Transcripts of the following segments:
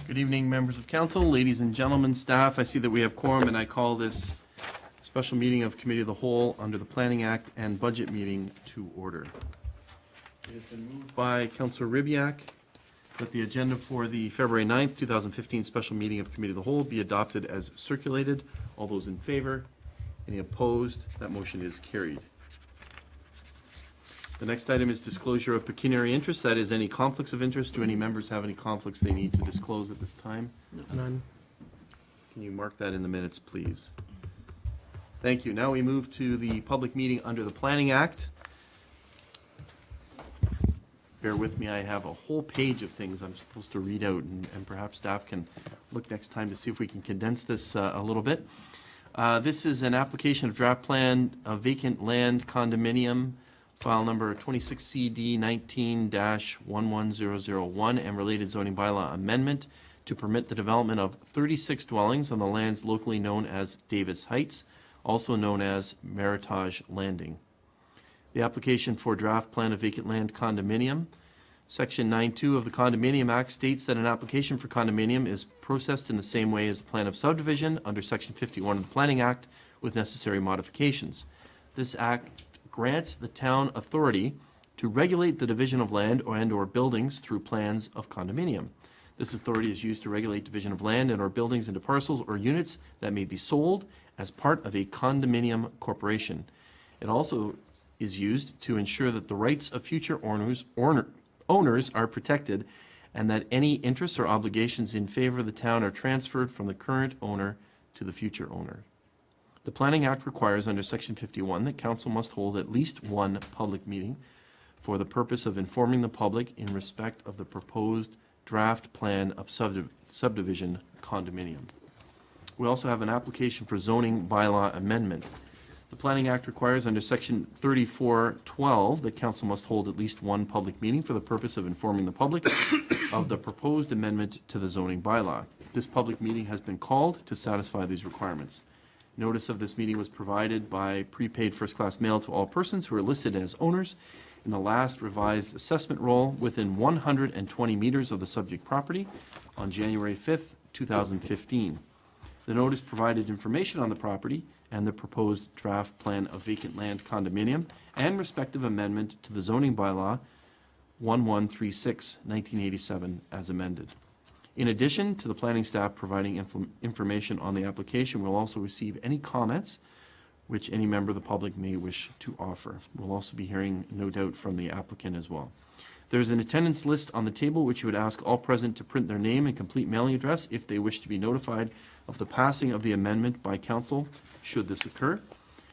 Good evening, members of council, ladies and gentlemen, staff. I see that we have quorum, and I call this special meeting of Committee of the Whole under the Planning Act and Budget meeting to order. It has been moved by Councillor Ribyak that the agenda for the February 9th, 2015 special meeting of Committee of the Whole be adopted as circulated. All those in favor? Any opposed? That motion is carried. The next item is disclosure of pecuniary interest. That is, any conflicts of interest. Do any members have any conflicts they need to disclose at this time? None. Can you mark that in the minutes, please? Thank you. Now we move to the public meeting under the Planning Act. Bear with me, I have a whole page of things I'm supposed to read out, and perhaps staff can look next time to see if we can condense this a little bit. This is an application of draft plan of vacant land condominium, file number 26CD19-11001, and related zoning bylaw amendment to permit the development of 36 dwellings on the lands locally known as Davis Heights, also known as Meritage Landing. The application for draft plan of vacant land condominium. Section 9.2 of the Condominium Act states that an application for condominium is processed in the same way as a plan of subdivision under Section 51 of the Planning Act with necessary modifications. This act grants the town authority to regulate the division of land or buildings through plans of condominium. This authority is used to regulate division of land and or buildings into parcels or units that may be sold as part of a condominium corporation. It also is used to ensure that the rights of future owners are protected and that any interests or obligations in favor of the town are transferred from the current owner to the future owner. The Planning Act requires under Section 51 that council must hold at least one public meeting for the purpose of informing the public in respect of the proposed draft plan of subdivision condominium. We also have an application for zoning bylaw amendment. The Planning Act requires under Section 3412 that council must hold at least one public meeting for the purpose of informing the public of the proposed amendment to the zoning bylaw. This public meeting has been called to satisfy these requirements. Notice of this meeting was provided by prepaid first-class mail to all persons who are listed as owners in the last revised assessment roll within 120 meters of the subject property on January 5th, 2015. The notice provided information on the property and the proposed draft plan of vacant land condominium and respective amendment to the zoning bylaw 1136/1987 as amended. In addition to the planning staff providing information on the application, we'll also receive any comments which any member of the public may wish to offer. We'll also be hearing, no doubt, from the applicant as well. There's an attendance list on the table which you would ask all present to print their name and complete mailing address if they wish to be notified of the passing of the amendment by council, should this occur.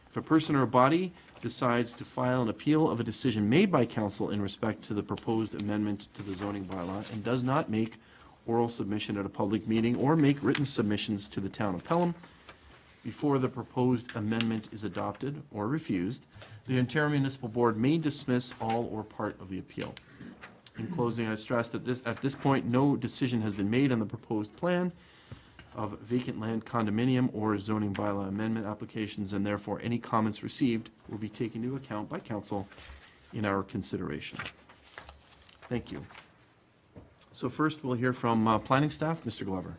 If a person or a body decides to file an appeal of a decision made by council in respect to the proposed amendment to the zoning bylaw and does not make oral submission at a public meeting or make written submissions to the town of Pelham before the proposed amendment is adopted or refused, the Ontario Municipal Board may dismiss all or part of the appeal. In closing, I stress that at this point, no decision has been made on the proposed plan of vacant land condominium or zoning bylaw amendment applications, and therefore any comments received will be taken into account by council in our consideration. Thank you. So first, we'll hear from planning staff. Mr. Glover.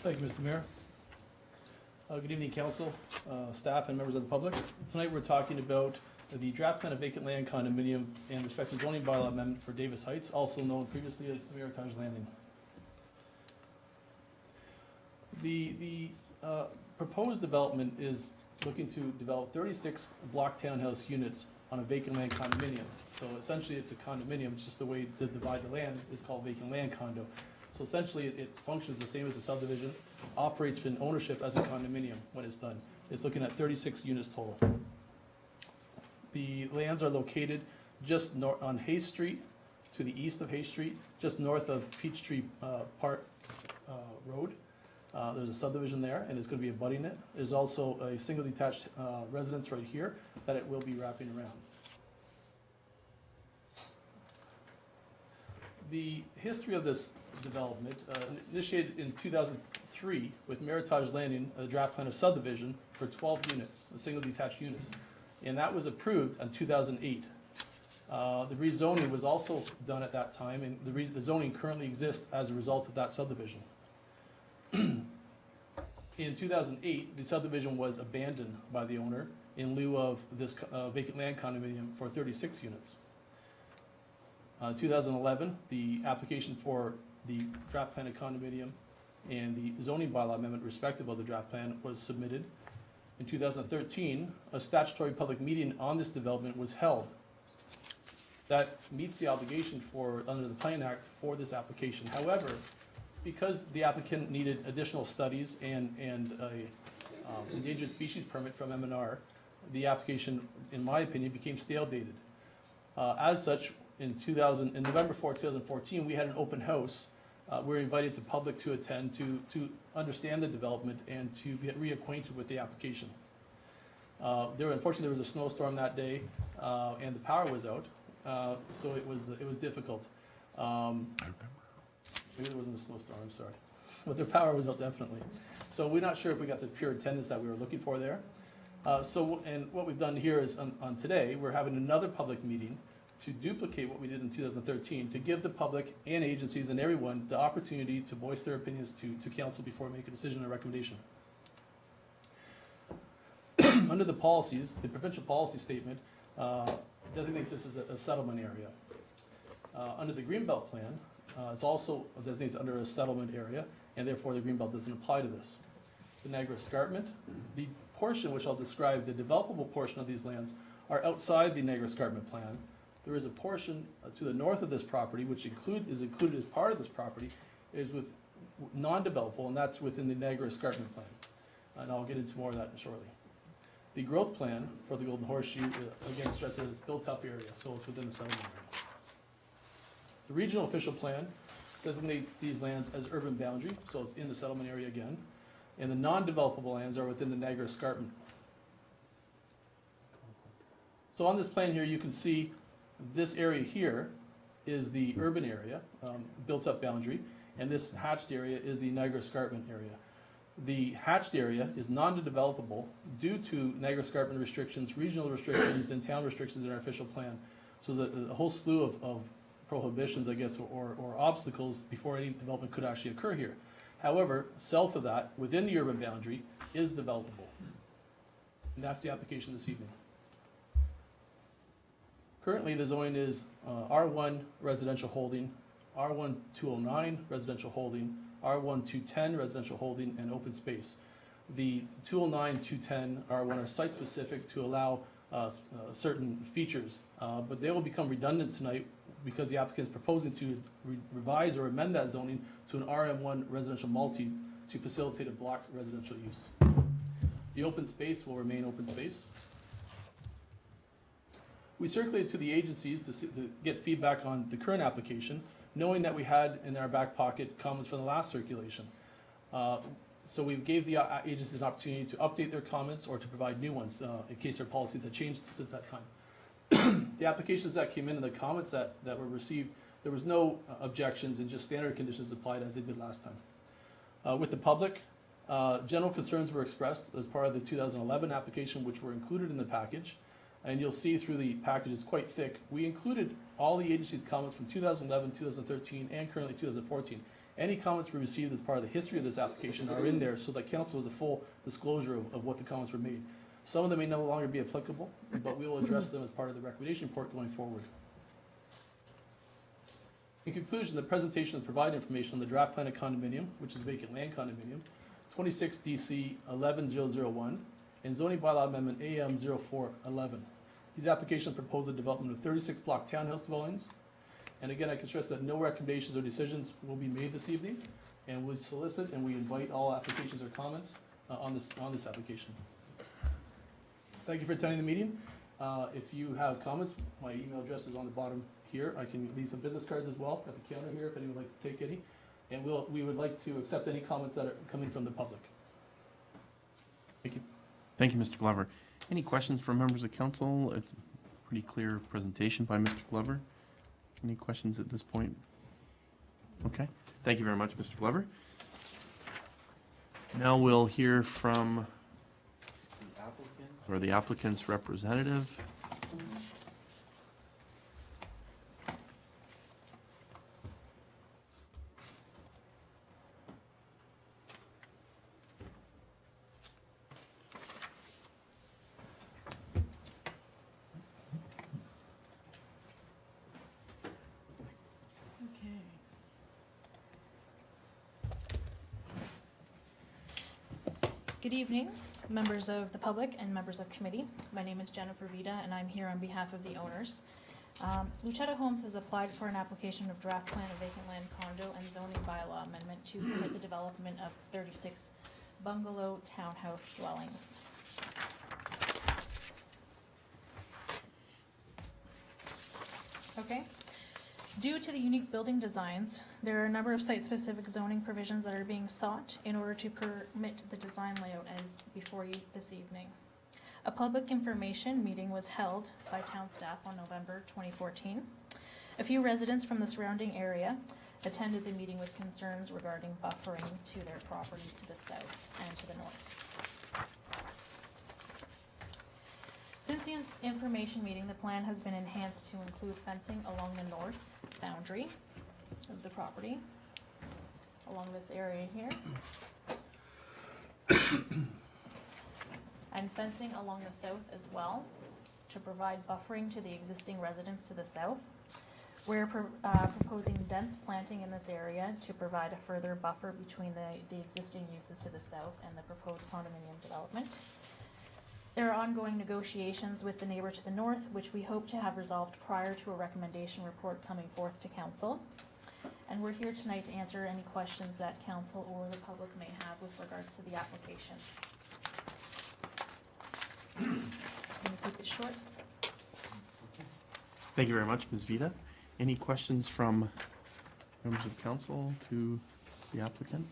Thank you, Mr. Mayor. Good evening, council, staff, and members of the public. Tonight we're talking about the draft plan of vacant land condominium and respective zoning bylaw amendment for Davis Heights, also known previously as Meritage Landing. The proposed development is looking to develop 36 block townhouse units on a vacant land condominium. So essentially it's a condominium, it's just the way to divide the land is called vacant land condo. So essentially it functions the same as a subdivision, operates in ownership as a condominium when it's done. It's looking at 36 units total. The lands are located just on Hayes Street, to the east of Hayes Street, just north of Peachtree Park Road. There's a subdivision there, and it's going to be abutting it. There's also a single detached residence right here that it will be wrapping around. The history of this development initiated in 2003 with Meritage Landing, a draft plan of subdivision for 12 units, single detached units. And that was approved in 2008. The rezoning was also done at that time, and the zoning currently exists as a result of that subdivision. In 2008, the subdivision was abandoned by the owner in lieu of this vacant land condominium for 36 units. 2011, the application for the draft plan of condominium and the zoning bylaw amendment respective of the draft plan was submitted. In 2013, a statutory public meeting on this development was held. That meets the obligation under the Plan Act for this application. However, because the applicant needed additional studies and a endangered species permit from MNR, the application, in my opinion, became stale dated. As such, in November 4, 2014, we had an open house. We were invited to public to attend to understand the development and to get reacquainted with the application. Unfortunately, there was a snowstorm that day, and the power was out, so it was difficult. Maybe there wasn't a snowstorm, I'm sorry. But the power was out definitely. So we're not sure if we got the pure attendance that we were looking for there. And what we've done here is on today, we're having another public meeting to duplicate what we did in 2013, to give the public and agencies and everyone the opportunity to voice their opinions to council before we make a decision or recommendation. Under the policies, the provincial policy statement designates this as a settlement area. Under the Greenbelt plan, it's also designated under a settlement area, and therefore the Greenbelt doesn't apply to this. The Niagara Escarpment, the portion which I'll describe, the developable portion of these lands, are outside the Niagara Escarpment plan. There is a portion to the north of this property, which is included as part of this property, is with non-developable, and that's within the Niagara Escarpment plan. And I'll get into more of that shortly. The growth plan for the Golden Horseshoe, again, stresses that it's built-up area, so it's within the settlement area. The regional official plan designates these lands as urban boundary, so it's in the settlement area again. And the non-developable lands are within the Niagara Escarpment. So on this plan here, you can see this area here is the urban area, built-up boundary, and this hatched area is the Niagara Escarpment area. The hatched area is non-developable due to Niagara Escarpment restrictions, regional restrictions, and town restrictions in our official plan. So there's a whole slew of prohibitions, I guess, or obstacles before any development could actually occur here. However, south of that, within the urban boundary, is developable. And that's the application this evening. Currently, the zoning is R1 residential holding, R1 209 residential holding, R1 210 residential holding, and open space. The 209, 210, R1 are site-specific to allow certain features, but they will become redundant tonight because the applicant is proposing to revise or amend that zoning to an RM1 residential multi to facilitate a block residential use. The open space will remain open space. We circulated to the agencies to get feedback on the current application, knowing that we had in our back pocket comments from the last circulation. So we gave the agencies an opportunity to update their comments or to provide new ones in case their policies had changed since that time. The applications that came in and the comments that were received, there was no objections and just standard conditions applied as they did last time. With the public, general concerns were expressed as part of the 2011 application, which were included in the package. And you'll see through the package, it's quite thick. We included all the agency's comments from 2011, 2013, and currently 2014. Any comments we received as part of the history of this application are in there so that council has a full disclosure of what the comments were made. Some of them may no longer be applicable, but we will address them as part of the recommendation report going forward. In conclusion, the presentation has provided information on the draft plan of condominium, which is vacant land condominium, 26 DC 11001, and zoning bylaw amendment AM 0411. These applications propose the development of 36 block townhouse dwellings. And again, I can stress that no recommendations or decisions will be made this evening, and we solicit and we invite all applications or comments on this application. Thank you for attending the meeting. If you have comments, my email address is on the bottom here. I can leave some business cards as well at the counter here if anyone would like to take any. And we would like to accept any comments that are coming from the public. Thank you. Thank you, Mr. Glover. Any questions from members of council? It's a pretty clear presentation by Mr. Glover. Any questions at this point? Okay, thank you very much, Mr. Glover. Now we'll hear from the applicant's representative. Good evening, members of the public and members of committee. My name is Jennifer Vida, and I'm here on behalf of the owners. Luchetta Homes has applied for an application of draft plan of vacant land condo and zoning bylaw amendment to permit the development of 36 bungalow townhouse dwellings. Okay. Due to the unique building designs, there are a number of site-specific zoning provisions that are being sought in order to permit the design layout as before you this evening. A public information meeting was held by town staff on November 2014. A few residents from the surrounding area attended the meeting with concerns regarding buffering to their properties to the south and to the north. Since the information meeting, the plan has been enhanced to include fencing along the north boundary of the property, along this area here, and fencing along the south as well to provide buffering to the existing residents to the south. We're proposing dense planting in this area to provide a further buffer between the existing uses to the south and the proposed condominium development. There are ongoing negotiations with the neighbor to the north, which we hope to have resolved prior to a recommendation report coming forth to council. And we're here tonight to answer any questions that council or the public may have with regards to the application. Can we keep it short? Thank you very much, Ms. Vida. Any questions from members of council to the applicant?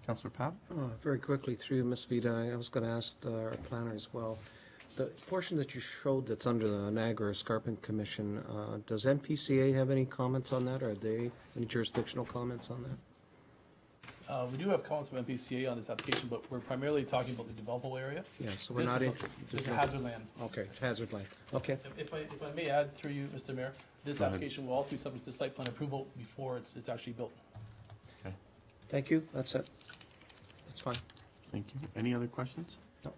Councillor Papp? Very quickly through Ms. Vida, I was going to ask our planner as well. The portion that you showed that's under the Niagara Escarpment Commission, does MPCA have any comments on that? Or are they any jurisdictional comments on that? We do have comments from MPCA on this application, but we're primarily talking about the developable area. Yeah, so we're not in. This is hazard land. Okay, it's hazard land. Okay. If I may add through you, Mr. Mayor, this application will also be subject to site plan approval before it's actually built. Okay, Thank you. That's it. That's fine. thank you. Any other questions? No.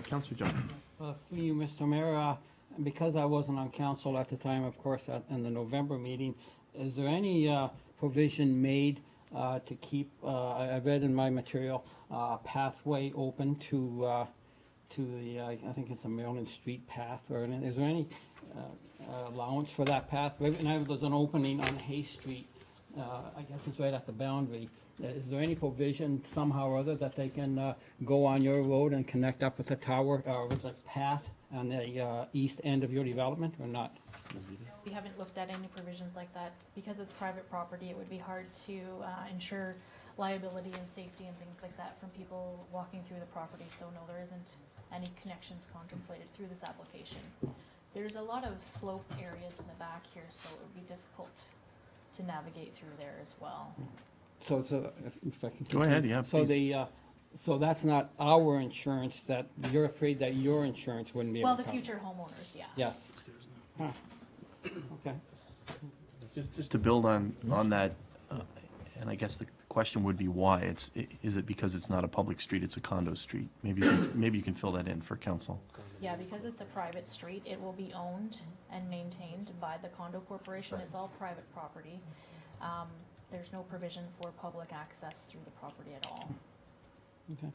Councillor Johnson? Through you, Mr. Mayor, because I wasn't on council at the time, of course, in the November meeting, is there any provision made to keep, I read in my material, a pathway open to the, I think it's a Maryland Street path, or is there any allowance for that path? Now there's an opening on Hay Street, I guess it's right at the boundary. Is there any provision somehow or other that they can go on your road and connect up with the tower, or with the path on the east end of your development, or not? We haven't looked at any provisions like that. Because it's private property, it would be hard to ensure liability and safety and things like that from people walking through the property. So no, there isn't any connections contemplated through this application. There's a lot of slope areas in the back here, so it would be difficult to navigate through there as well. So if I can. Go ahead, yeah, So please. so that's not our insurance, that you're afraid that your insurance wouldn't be able Well, to the cover? future homeowners, yeah. Yes. Huh. Okay. Just to build on that, and I guess the question would be why. Is it because it's not a public street, it's a condo street? Maybe you can fill that in for council. Yeah, because it's a private street, it will be owned and maintained by the condo corporation. It's all private property. There's no provision for public access through the property at all. Okay.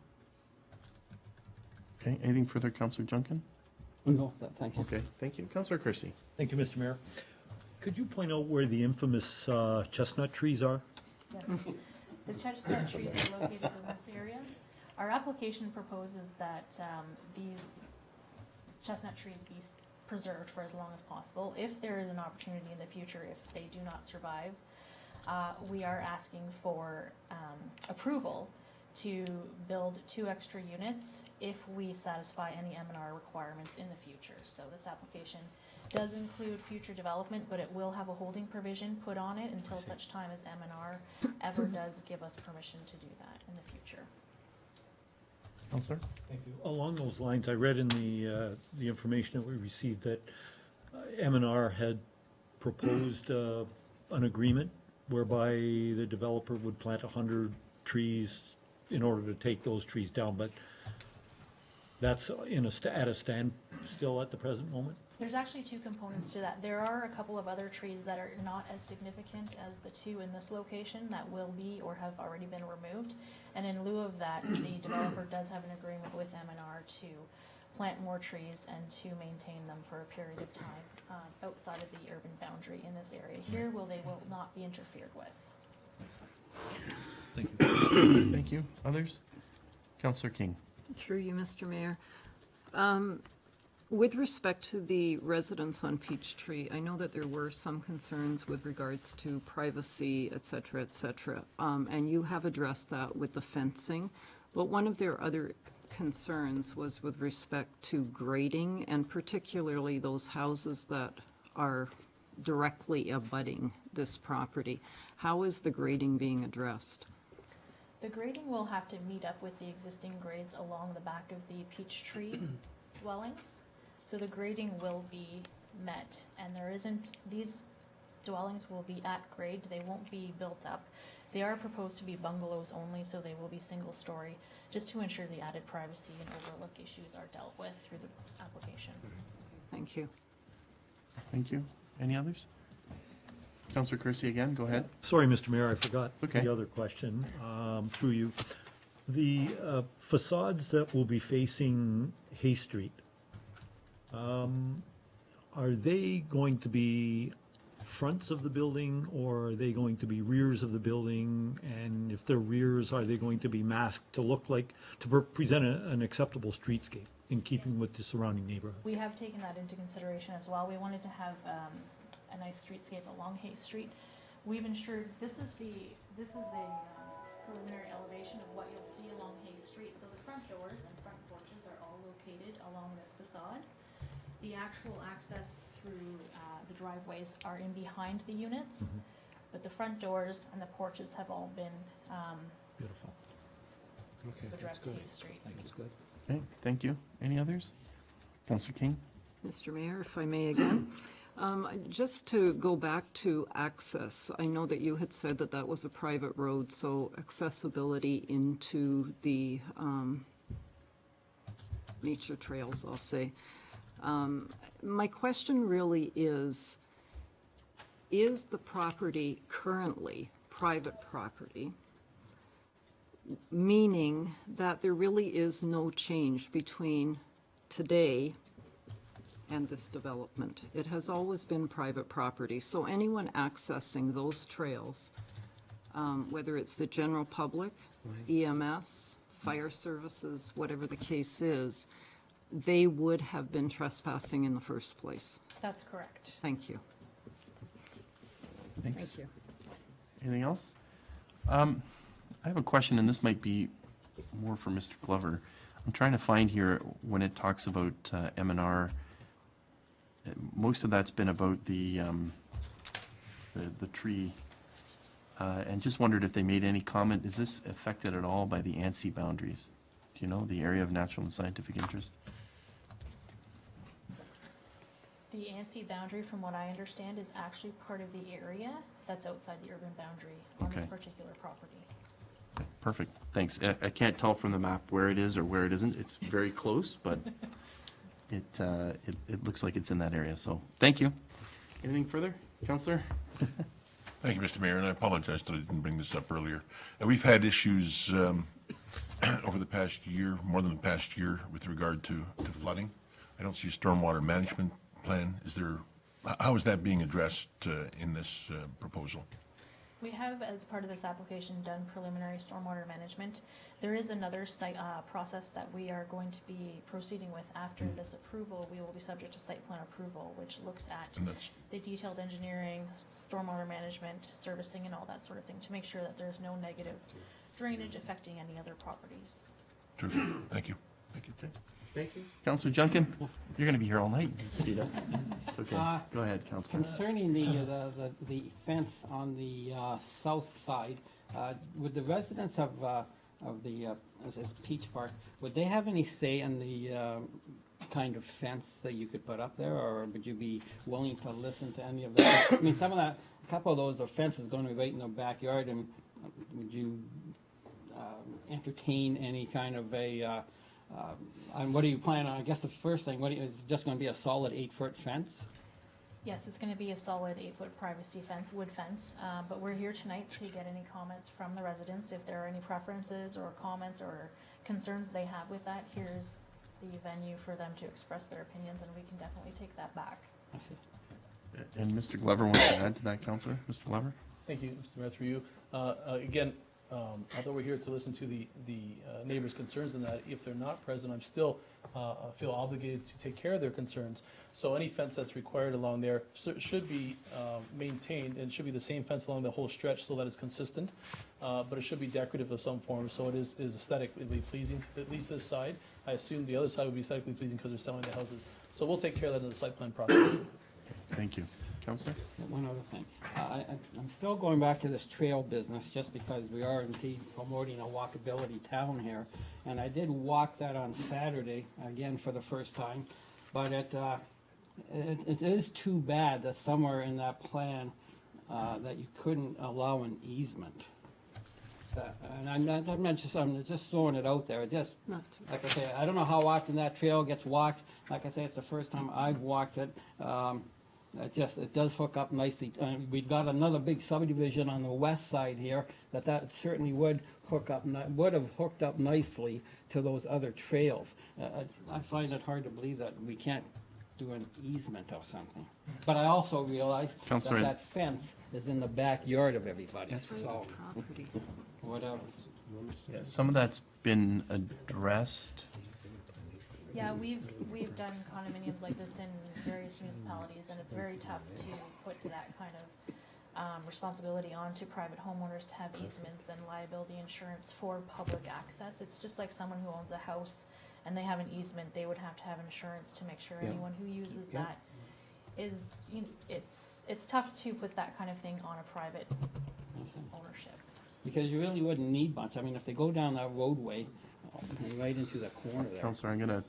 Okay, anything further, Councillor Junkin? No, thank you. Okay, thank you. Councillor Kersey? Thank you, Mr. Mayor. Could you point out where the infamous chestnut trees are? Yes. The chestnut trees are located in this area. Our application proposes that these chestnut trees be preserved for as long as possible. If there is an opportunity in the future, if they do not survive, we are asking for approval to build 2 extra units if we satisfy any M&R requirements in the future. So this application does include future development, but it will have a holding provision put on it until such time as M&R ever does give us permission to do that in the future. Counselor? Thank you. Along those lines, I read in the information that we received that M&R had proposed an agreement whereby the developer would plant 100 trees in order to take those trees down, but that's at a standstill at the present moment? There's actually 2 components to that. There are a couple of other trees that are not as significant as the 2 in this location that will be or have already been removed. And in lieu of that, the developer does have an agreement with M&R to plant more trees and to maintain them for a period of time outside of the urban boundary in this area here, they will not be interfered with. Thank you. Thank you. Others? Counselor King? Through you, Mr. Mayor. With respect to the residents on Peachtree, I know that there were some concerns with regards to privacy, et cetera, and you have addressed that with the fencing. But one of their other concerns was with respect to grading, and particularly those houses that are directly abutting this property. How is the grading being addressed? The grading will have to meet up with the existing grades along the back of the Peachtree dwellings. So the grading will be met, and these dwellings will be at grade. They won't be built up. They are proposed to be bungalows only, so they will be single-story, just to ensure the added privacy and overlook issues are dealt with through the application. Thank you. Thank you. Any others? Counselor Kersey again, go ahead. Sorry, Mr. Mayor, I forgot Okay. the other question through you. The facades that will be facing Hay Street, are they going to be fronts of the building, or are they going to be rears of the building? And if they're rears, are they going to be masked to present an acceptable streetscape in keeping with the surrounding neighborhood? We have taken that into consideration as well. We wanted to have a nice streetscape along Hay Street. We've ensured this is a preliminary elevation of what you'll see along Hay Street. So the front doors and front porches are all located along this facade. The actual access through the driveways are in behind the units, but the front doors and the porches have all been Beautiful. Okay, that's addressed to good. Hay Street. That's good. Okay, thank you. Any others? Counselor King? Mr. Mayor, if I may again. Just to go back to access, I know that you had said that that was a private road, so accessibility into the nature trails, I'll say. My question really is the property currently private property, meaning that there really is no change between today and this development? It has always been private property, so anyone accessing those trails, whether it's the general public, EMS, fire services, whatever the case is, they would have been trespassing in the first place. That's correct. Thank you. Thanks. Thank you. Anything else? I have a question, and this might be more for Mr. Glover. I'm trying to find here when it talks about M&R. Most of that's been about the tree, and just wondered if they made any comment. Is this affected at all by the ANSI boundaries? Do you know, the area of natural and scientific interest? The ANSI boundary, from what I understand, is actually part of the area that's outside the urban boundary on this Okay. particular property. Perfect, thanks. I can't tell from the map where it is or where it isn't. It's very close, but it looks like it's in that area, so thank you. Anything further, Counselor? Thank you, Mr. Mayor, and I apologize that I didn't bring this up earlier. We've had issues over the past year, more than the past year, with regard to flooding. I don't see a stormwater management plan. How is that being addressed in this proposal? We have, as part of this application, done preliminary stormwater management. There is another site process that we are going to be proceeding with after this approval. We will be subject to site plan approval, which looks at And that's, the detailed engineering, stormwater management, servicing, and all that sort of thing to make sure that there's no negative drainage affecting any other properties. Terrific. Thank you. Thank you. Counselor Junkin, you're going to be here all night. It's okay. Go ahead, Counselor. Concerning the fence on the south side, would the residents of the, this is Peach Park, would they have any say in the kind of fence that you could put up there, or would you be willing to listen to any of that? I mean, some of that, a couple of those, the fence is going to be right in the backyard, and would you entertain any kind of a, and what are you planning on? I guess the first thing, is it just going to be a solid 8-foot fence? Yes, it's going to be a solid 8-foot privacy fence, wood fence, but we're here tonight to get any comments from the residents. If there are any preferences or comments or concerns they have with that, here's the venue for them to express their opinions, and we can definitely take that back. I see. And Mr. Glover wants to add to that, Counselor? Mr. Glover? Thank you, Mr. Mayor, through you. Again, although we're here to listen to the neighbors' concerns and that, if they're not present, I'm still feel obligated to take care of their concerns. So any fence that's required along there should be maintained, and should be the same fence along the whole stretch so that it's consistent. But it should be decorative of some form, so it is aesthetically pleasing, at least this side. I assume the other side would be aesthetically pleasing because they're selling the houses. So we'll take care of that in the site plan process. Thank you. Counselor? One other thing. I'm still going back to this trail business just because we are indeed promoting a walkability town here. And I did walk that on Saturday, again for the first time. But it is too bad that somewhere in that plan that you couldn't allow an easement. And I'm just throwing it out there. It just, Not too. like I say, I don't know how often that trail gets walked. Like I say, it's the first time I've walked it. It does hook up nicely. We've got another big subdivision on the west side here that certainly would have hooked up nicely to those other trails. I find it hard to believe that we can't do an easement or something. But I also realize Counselor, that fence is in the backyard of everybody, so Property. whatever. Yeah, some of that's been addressed. Yeah, we've done condominiums like this in various municipalities, and it's very tough to put that kind of responsibility onto private homeowners to have easements and liability insurance for public access. It's just like someone who owns a house and they have an easement, they would have to have insurance to make sure Yeah. anyone who uses Yeah. that is, it's tough to put that kind of thing on a private ownership. Because you really wouldn't need much. I mean, if they go down that roadway, right into the corner there. Counselor, I'm gonna,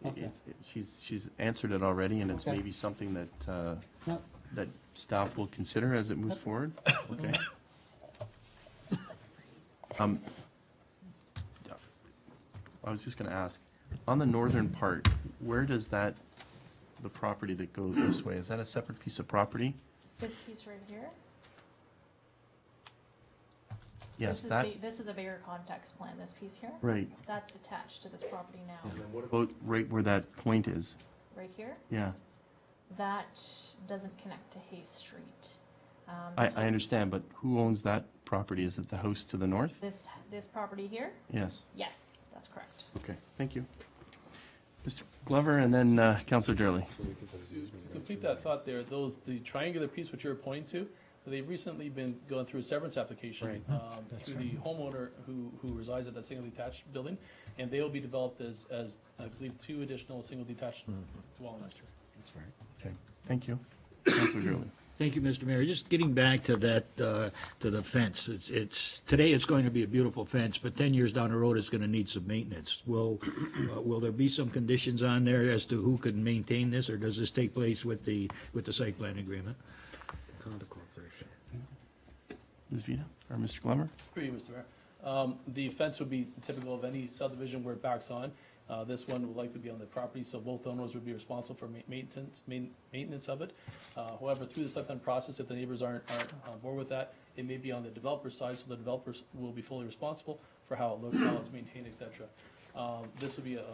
Okay. she's answered it already, and it's Okay. maybe something that, Yep. that staff will consider as it moves forward. Okay. I was just gonna ask, on the northern part, where does the property that goes this way, is that a separate piece of property? This piece right here. Yes, This is a bigger context plan, this piece here. right. That's attached to this property now. What about right where that point is? Right here, Yeah, that doesn't connect to Hayes Street. I understand, but who owns that property? Is it the house to the north? This property here? Yes, Yes, that's correct. okay, thank you. Mr. Glover and then Counselor Durley. To complete that thought there, the triangular piece which you were pointing to, they've recently been going through a severance application through the homeowner who resides at that single detached building, and they will be developed as I believe 2 additional single detached dwellings. That's right. Okay, thank you. Counselor Durley. Thank you, Mr. Mayor. Just getting back to that, to the fence. Today it's going to be a beautiful fence, but 10 years down the road, it's going to need some maintenance. Will there be some conditions on there as to who can maintain this, or does this take place with the site plan agreement? Condo Corporation. Ms. Vita or Mr. Glover? Through you, Mr. Mayor. The fence would be typical of any subdivision where it backs on. This one will likely be on the property, so both owners would be responsible for maintenance of it. However, through the site plan process, if the neighbors aren't on board with that, it may be on the developer's side, so the developers will be fully responsible for how it looks, how it's maintained, et cetera. This would be a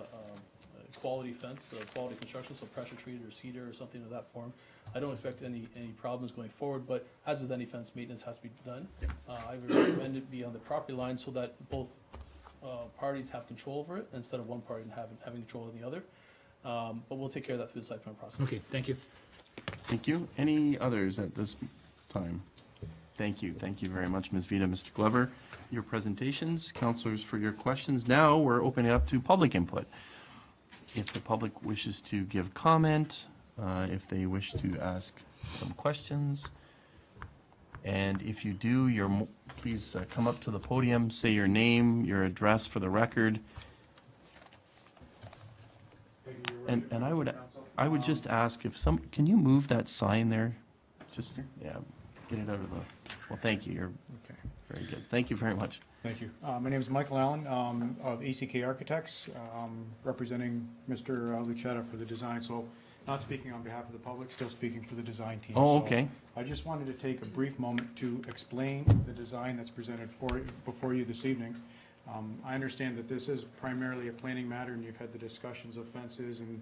quality fence, quality construction, so pressure treated or cedar or something of that form. I don't expect any problems going forward, but as with any fence, maintenance has to be done. I would recommend it be on the property line so that both parties have control over it instead of one party having control of the other. But we'll take care of that through the site plan process. Okay, thank you. Thank you. Any others at this time? Thank you very much, Ms. Vita, Mr. Glover, your presentations, councilors for your questions. Now, we're opening it up to public input. If the public wishes to give comment, if they wish to ask some questions, and if you do, please come up to the podium, say your name, your address for the record. And I would just ask if can you move that sign there? Just, yeah, get it out of the, well, thank you, you're very good. Thank you very much. Thank you. My name is Michael Allen of ACK Architects, representing Mr. Lucetta for the design. So not speaking on behalf of the public, still speaking for the design team. Oh, So okay. I just wanted to take a brief moment to explain the design that's presented before you this evening. I understand that this is primarily a planning matter, and you've had the discussions of fences and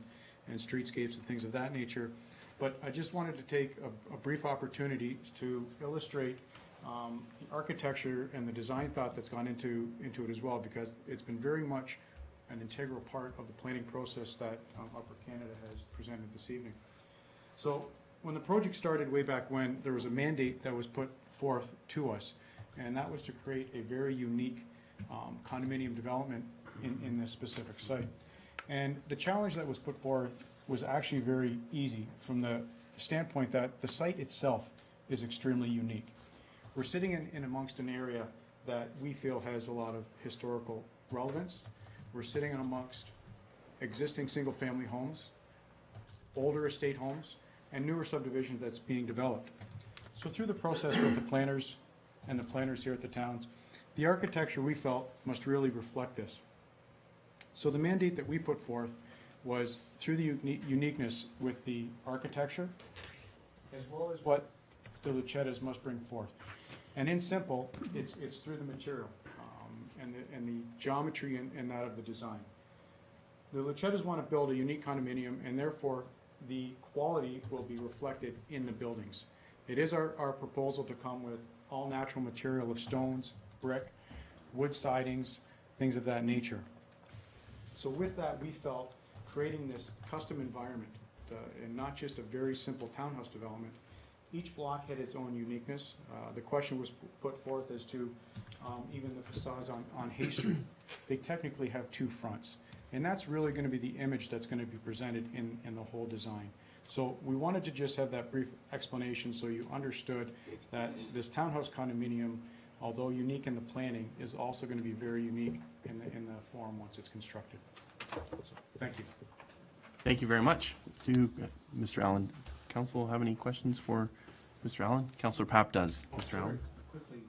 streetscapes and things of that nature. But I just wanted to take a brief opportunity to illustrate the architecture and the design thought that's gone into it as well, because it's been very much an integral part of the planning process that Upper Canada has presented this evening. So when the project started way back when, there was a mandate that was put forth to us, and that was to create a very unique condominium development in this specific site. And the challenge that was put forth was actually very easy from the standpoint that the site itself is extremely unique. We're sitting in amongst an area that we feel has a lot of historical relevance. We're sitting in amongst existing single-family homes, older estate homes, and newer subdivisions that's being developed. So through the process with the planners and the planners here at the towns, the architecture we felt must really reflect this. So the mandate that we put forth was through the uniqueness with the architecture, as well as what the Lucettas must bring forth. And in simple, it's through the material and the geometry and that of the design. The Lucettas want to build a unique condominium, and therefore the quality will be reflected in the buildings. It is our proposal to come with all natural material of stones, brick, wood sidings, things of that nature. So with that, we felt creating this custom environment, and not just a very simple townhouse development. Each block had its own uniqueness. The question was put forth as to even the facades on Hay Street. They technically have two fronts, and that's really going to be the image that's going to be presented in the whole design. So we wanted to just have that brief explanation so you understood that this townhouse condominium, although unique in the planning, is also going to be very unique in the form once it's constructed. So, thank you. Thank you very much. Do Mr. Allen, council have any questions for Mr. Allen? Councilor Papp does. Mr. Allen?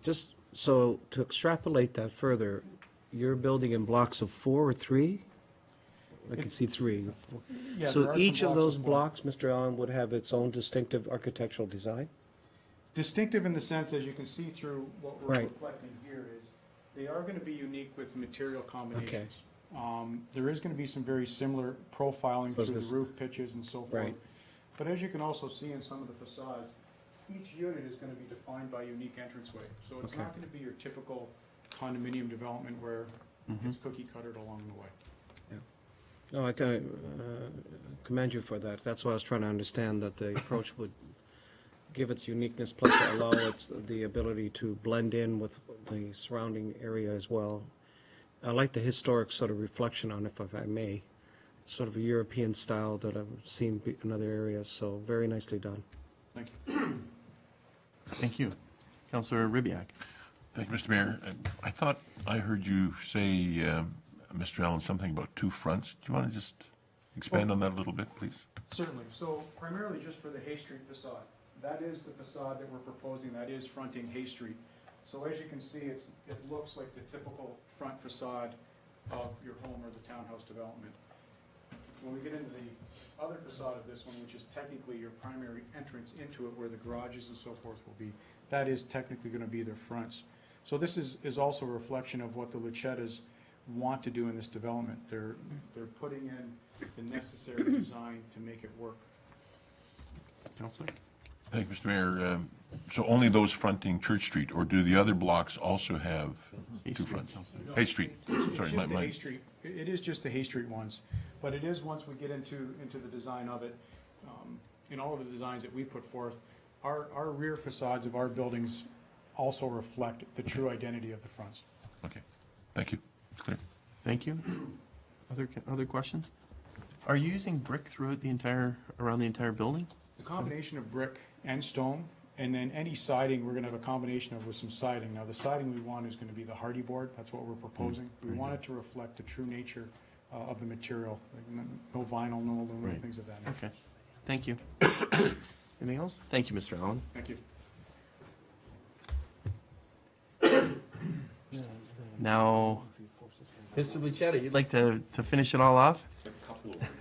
Just so to extrapolate that further, you're building in blocks of 4 or 3? I can see 3. Yeah, there So are some each of those as well. blocks, Mr. Allen, would have its own distinctive architectural design? Distinctive in the sense, as you can see through what we're Right. reflecting here, is they are going to be unique with the material combinations. There is going to be some very similar profiling through the roof pitches and so forth. Right. But as you can also see in some of the facades, each unit is going to be defined by a unique entranceway. So it's Okay. not going to be your typical condominium development where it's cookie cuttered along the way. No, I commend you for that. That's why I was trying to understand, that the approach would give its uniqueness, plus allow the ability to blend in with the surrounding area as well. I like the historic sort of reflection on it, if I may, sort of a European style that I've seen in other areas, so very nicely done. Thank you. Thank you. Councilor Ribbiak. Thank you, Mr. Mayor. I thought I heard you say, Mr. Allen, something about 2 fronts. Do you want to just expand on that a little bit, please? Certainly. So primarily just for the Hay Street facade. That is the facade that we're proposing. That is fronting Hay Street. So as you can see, it looks like the typical front facade of your home or the townhouse development. When we get into the other facade of this one, which is technically your primary entrance into it, where the garages and so forth will be, that is technically going to be their fronts. So this is also a reflection of what the Lucettas want to do in this development. They're putting in the necessary design to make it work. Councilor? Thank you, Mr. Mayor. So only those fronting Church Street, or do the other blocks also have Hay 2 Street, fronts? Councilor. Hay Street, It's sorry, just the my, Hay Street. It is just the Hay Street ones, but it is, once we get into the design of it, in all of the designs that we put forth, our rear facades of our buildings also reflect the true identity of the fronts. Okay, thank you. It's clear. Thank you. Other questions? Are you using brick throughout around the entire building? It's a combination of brick and stone, and then any siding, we're gonna have a combination of with some siding. Now, the siding we want is gonna be the hardy board, that's what we're proposing. We want it to reflect the true nature of the material, like no vinyl, no aluminum, Right. things of that nature. Okay, thank you. Anything else? Thank you, Mr. Allen. Thank you. Now, Mr. Luchetta, you'd like to finish it all off?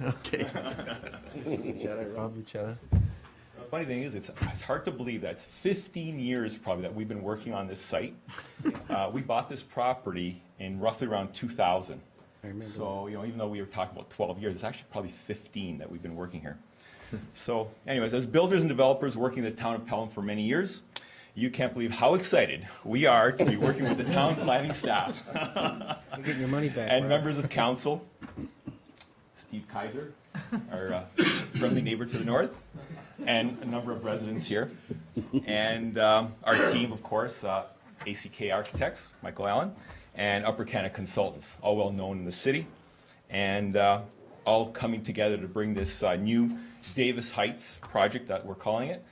Okay. Mr. Luchetta, Rob Luchetta. The funny thing is, it's hard to believe that it's 15 years probably that we've been working on this site. We bought this property in roughly around 2000. So, even though we were talking about 12 years, it's actually probably 15 that we've been working here. So anyways, as builders and developers working in the town of Pelham for many years, you can't believe how excited we are to be working with the town planning staff. I'm getting your money back. And Rob. members of council, Steve Kaiser, our friendly neighbor to the north, and a number of residents here. And our team, of course, ACK Architects, Michael Allen, and Upper Canada Consultants, all well known in the city, and all coming together to bring this new Davis Heights project that we're calling it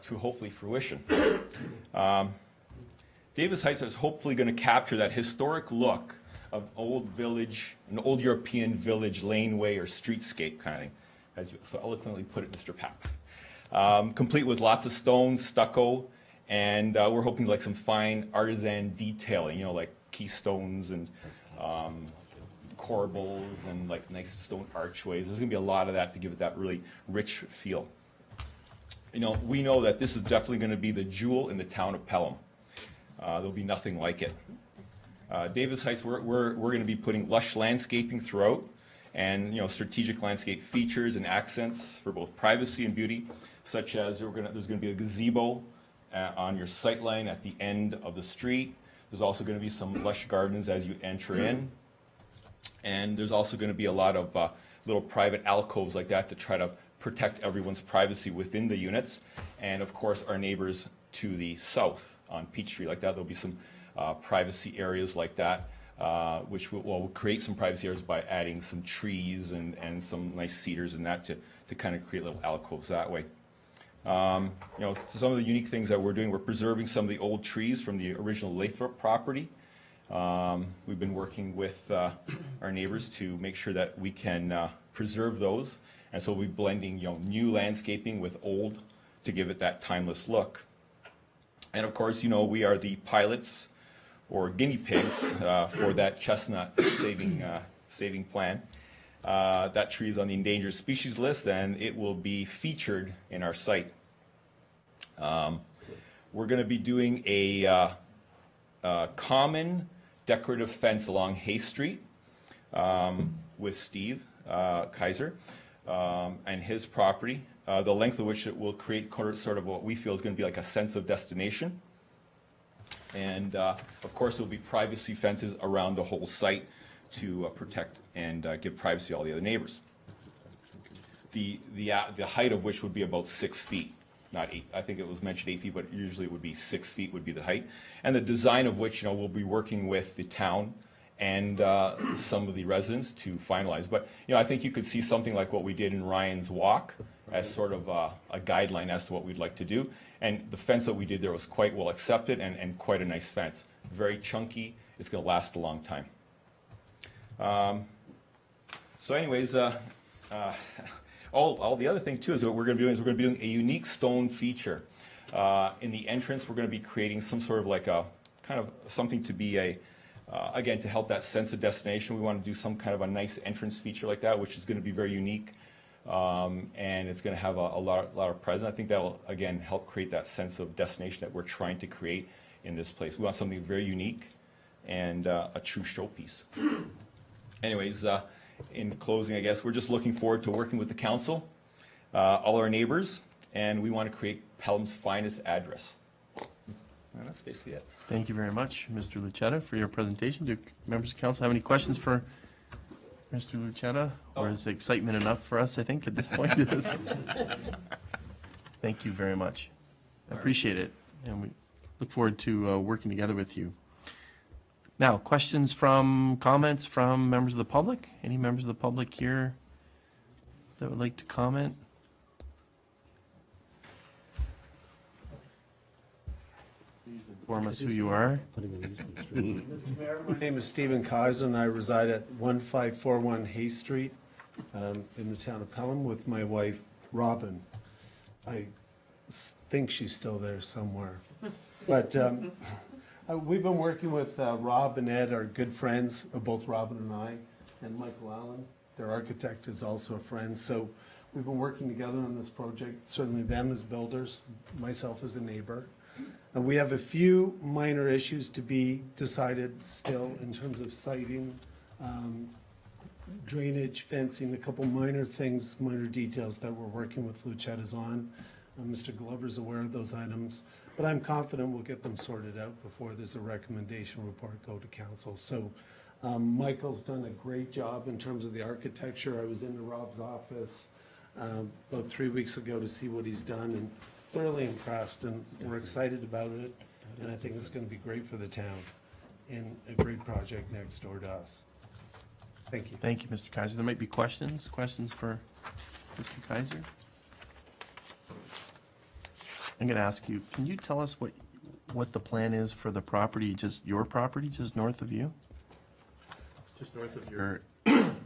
to hopefully fruition. Davis Heights is hopefully going to capture that historic look of old village, an old European village laneway or streetscape kind of thing, as you so eloquently put it, Mr. Papp. Complete with lots of stones, stucco, and we're hoping like some fine artisan detailing, like keystones and corbels and like nice stone archways. There's going to be a lot of that to give it that really rich feel. We know that this is definitely going to be the jewel in the town of Pelham. There'll be nothing like it. Davis Heights, we're going to be putting lush landscaping throughout, and strategic landscape features and accents for both privacy and beauty, such as there's going to be a gazebo on your sight line at the end of the street. There's also going to be some lush gardens as you enter in, and there's also going to be a lot of little private alcoves like that to try to protect everyone's privacy within the units, and of course our neighbors to the south on Peachtree like that. There'll be some privacy areas like that, which will create some privacy areas by adding some trees and some nice cedars and that to kind of create little alcoves that way. Some of the unique things that we're doing, we're preserving some of the old trees from the original Lathrop property. We've been working with our neighbors to make sure that we can preserve those, and so we'll be blending new landscaping with old to give it that timeless look. And of course, we are the pilots or guinea pigs for that chestnut saving plan. That tree is on the endangered species list, and it will be featured in our site. We're going to be doing a common decorative fence along Hay Street with Steve Kaiser and his property, the length of which it will create sort of what we feel is going to be like a sense of destination. And of course, there will be privacy fences around the whole site to protect and give privacy to all the other neighbors. The height of which would be about 6 feet, not 8. I think it was mentioned 8 feet, but usually it would be 6 feet would be the height. And the design of which, we'll be working with the town and some of the residents to finalize. But I think you could see something like what we did in Ryan's Walk as sort of a guideline as to what we'd like to do. And the fence that we did there was quite well accepted and quite a nice fence. Very chunky. It's going to last a long time. So anyways, all the other thing too is what we're going to be doing is we're going to be doing a unique stone feature. In the entrance, we're going to be creating some sort of like a kind of something to be again, to help that sense of destination. We want to do some kind of a nice entrance feature like that, which is going to be very unique. And it's going to have a lot of presence. I think that will, again, help create that sense of destination that we're trying to create in this place. We want something very unique and a true showpiece. Anyways, in closing, I guess, we're just looking forward to working with the council, all our neighbors, and we want to create Pelham's finest address. And that's basically it. Thank you very much, Mr. Luchetta, for your presentation. Do members of council have any questions for Mr. Luchetta? Or is excitement enough for us, I think, at this point? Thank you very much. I appreciate it. And look forward to working together with you. Now, comments from members of the public? Any members of the public here that would like to comment? Please inform us who you are. Mr. Mayor, my name is Stephen Kaiser, and I reside at 1541 Hay Street in the town of Pelham with my wife, Robin. I think she's still there somewhere. But we've been working with Rob and Ed, our good friends, both Robin and I, and Michael Allen. Their architect is also a friend. So we've been working together on this project, certainly them as builders, myself as a neighbor. We have a few minor issues to be decided still in terms of siting, drainage, fencing, a couple minor things, minor details that we're working with Lucetta's on. Mr. Glover's aware of those items, but I'm confident we'll get them sorted out before there's a recommendation report go to council. So Michael's done a great job in terms of the architecture. I was into Rob's office about 3 weeks ago to see what he's done, and thoroughly impressed, and we're excited about it, and I think it's going to be great for the town and a great project next door to us. Thank you. Thank you, Mr. Kaiser. There might be questions for Mr. Kaiser? I'm going to ask you, can you tell us what the plan is for the property, just your property, just north of you? Just north of your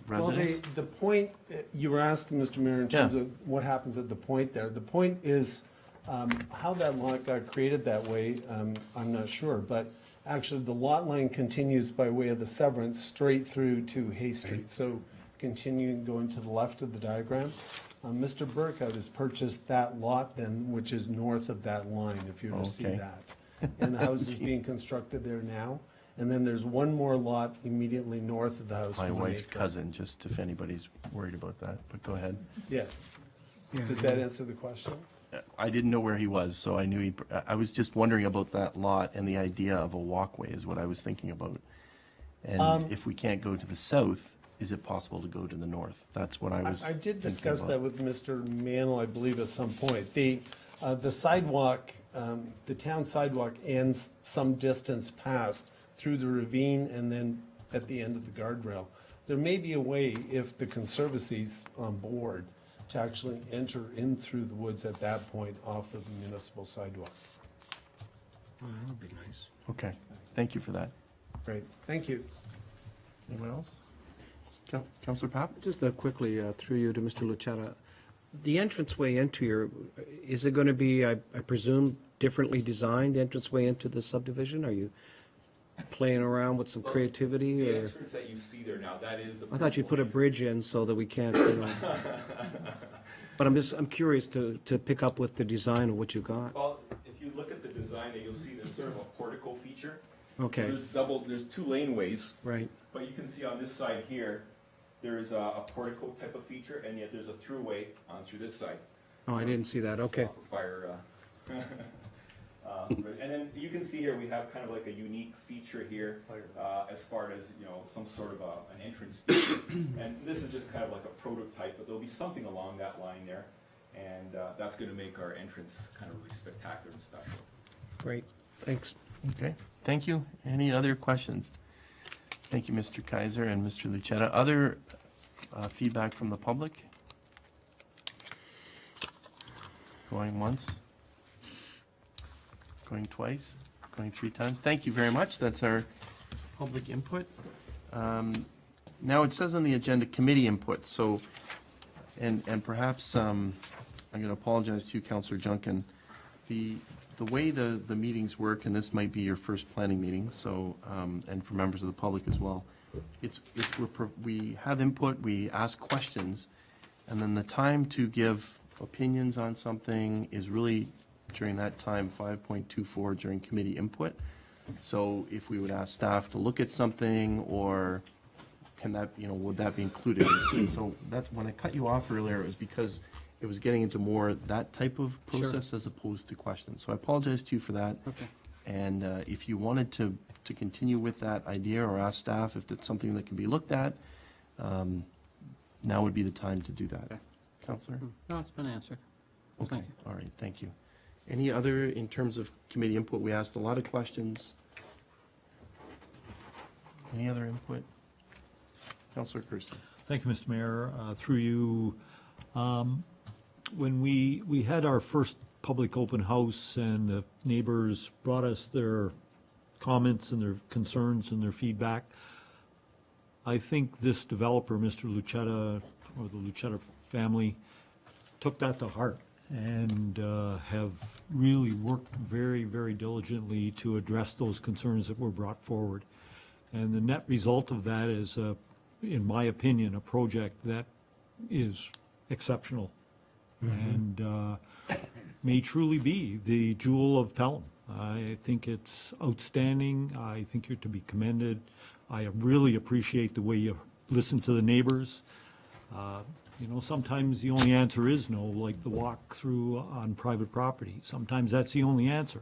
residence? Well, the point, you were asking, Mr. Mayor, in terms of what happens at the point there. The point is, how that lot got created that way, I'm not sure, but actually the lot line continues by way of the severance straight through to Hay Street. So continuing going to the left of the diagram, Mr. Burkhout has purchased that lot then, which is north of that line, if you were to see that. And the house is being constructed there now. And then there's one more lot immediately north of the house. My wife's cousin, just if anybody's worried about that, but go ahead. Yes. Does that answer the question? I didn't know where he was, so I knew I was just wondering about that lot, and the idea of a walkway is what I was thinking about. And if we can't go to the south, is it possible to go to the north? That's what I was I did thinking discuss about. that with Mr. Mantle, I believe, at some point. The sidewalk, the town sidewalk ends some distance past through the ravine and then at the end of the guardrail. There may be a way, if the Conservancy's on board, to actually enter in through the woods at that point off of the municipal sidewalk. Oh, that would be nice. Okay, thank you for that. Great, thank you. Anyone else? Councillor Papp? Just quickly, through you to Mr. Lucetta, the entranceway into your, is it going to be, I presume, differently designed entranceway into the subdivision? Are you playing around with some creativity, The or? entrance that you see there now, that is the. I thought you'd put a bridge in so that we can't, you know. But I'm curious to pick up with the design of what you got. Well, if you look at the design, there, you'll see there's sort of a portico feature. Okay, So there's two laneways, right. but you can see on this side here, there's a portico type of feature, and yet there's a throughway on through this side. Oh, I didn't see that, okay. Fire, and then you can see here, we have kind of like a unique feature here, as far as, you know, some sort of an entrance feature. And this is just kind of like a prototype, but there'll be something along that line there. And that's gonna make our entrance kind of really spectacular and special. Great, thanks. Okay, thank you. Any other questions? Thank you, Mr. Kaiser and Mr. Lucetta. Other feedback from the public? Going once? Going twice? Going 3 times? Thank you very much. That's our public input. Now, it says on the agenda, committee input, so, and perhaps, I'm going to apologize to you, Councillor Junkin. The way the meetings work, and this might be your first planning meeting, so, and for members of the public as well, we have input, we ask questions, and then the time to give opinions on something is really during that time, 5.24 during committee input. So if we would ask staff to look at something, or can that, you know, would that be included? So that's, when I cut you off earlier, it was because it was getting into more that type of process as opposed to questions. So I apologize to you for that. Okay. And if you wanted to continue with that idea or ask staff if it's something that can be looked at, now would be the time to do that. Okay. Counselor? No, it's been answered. Okay, Thank you. all right, thank you. Any other, in terms of committee input, we asked a lot of questions. Any other input? Councillor Kirsten. Thank you, Mr. Mayor. Through you, when we had our first public open house and the neighbors brought us their comments and their concerns and their feedback, I think this developer, Mr. Lucetta, or the Lucetta family, took that to heart and have really worked very, very diligently to address those concerns that were brought forward. And the net result of that is, in my opinion, a project that is exceptional and may truly be the jewel of Pelham. I think it's outstanding. I think you're to be commended. I really appreciate the way you listen to the neighbors. You know, sometimes the only answer is no, like the walk-through on private property. Sometimes that's the only answer.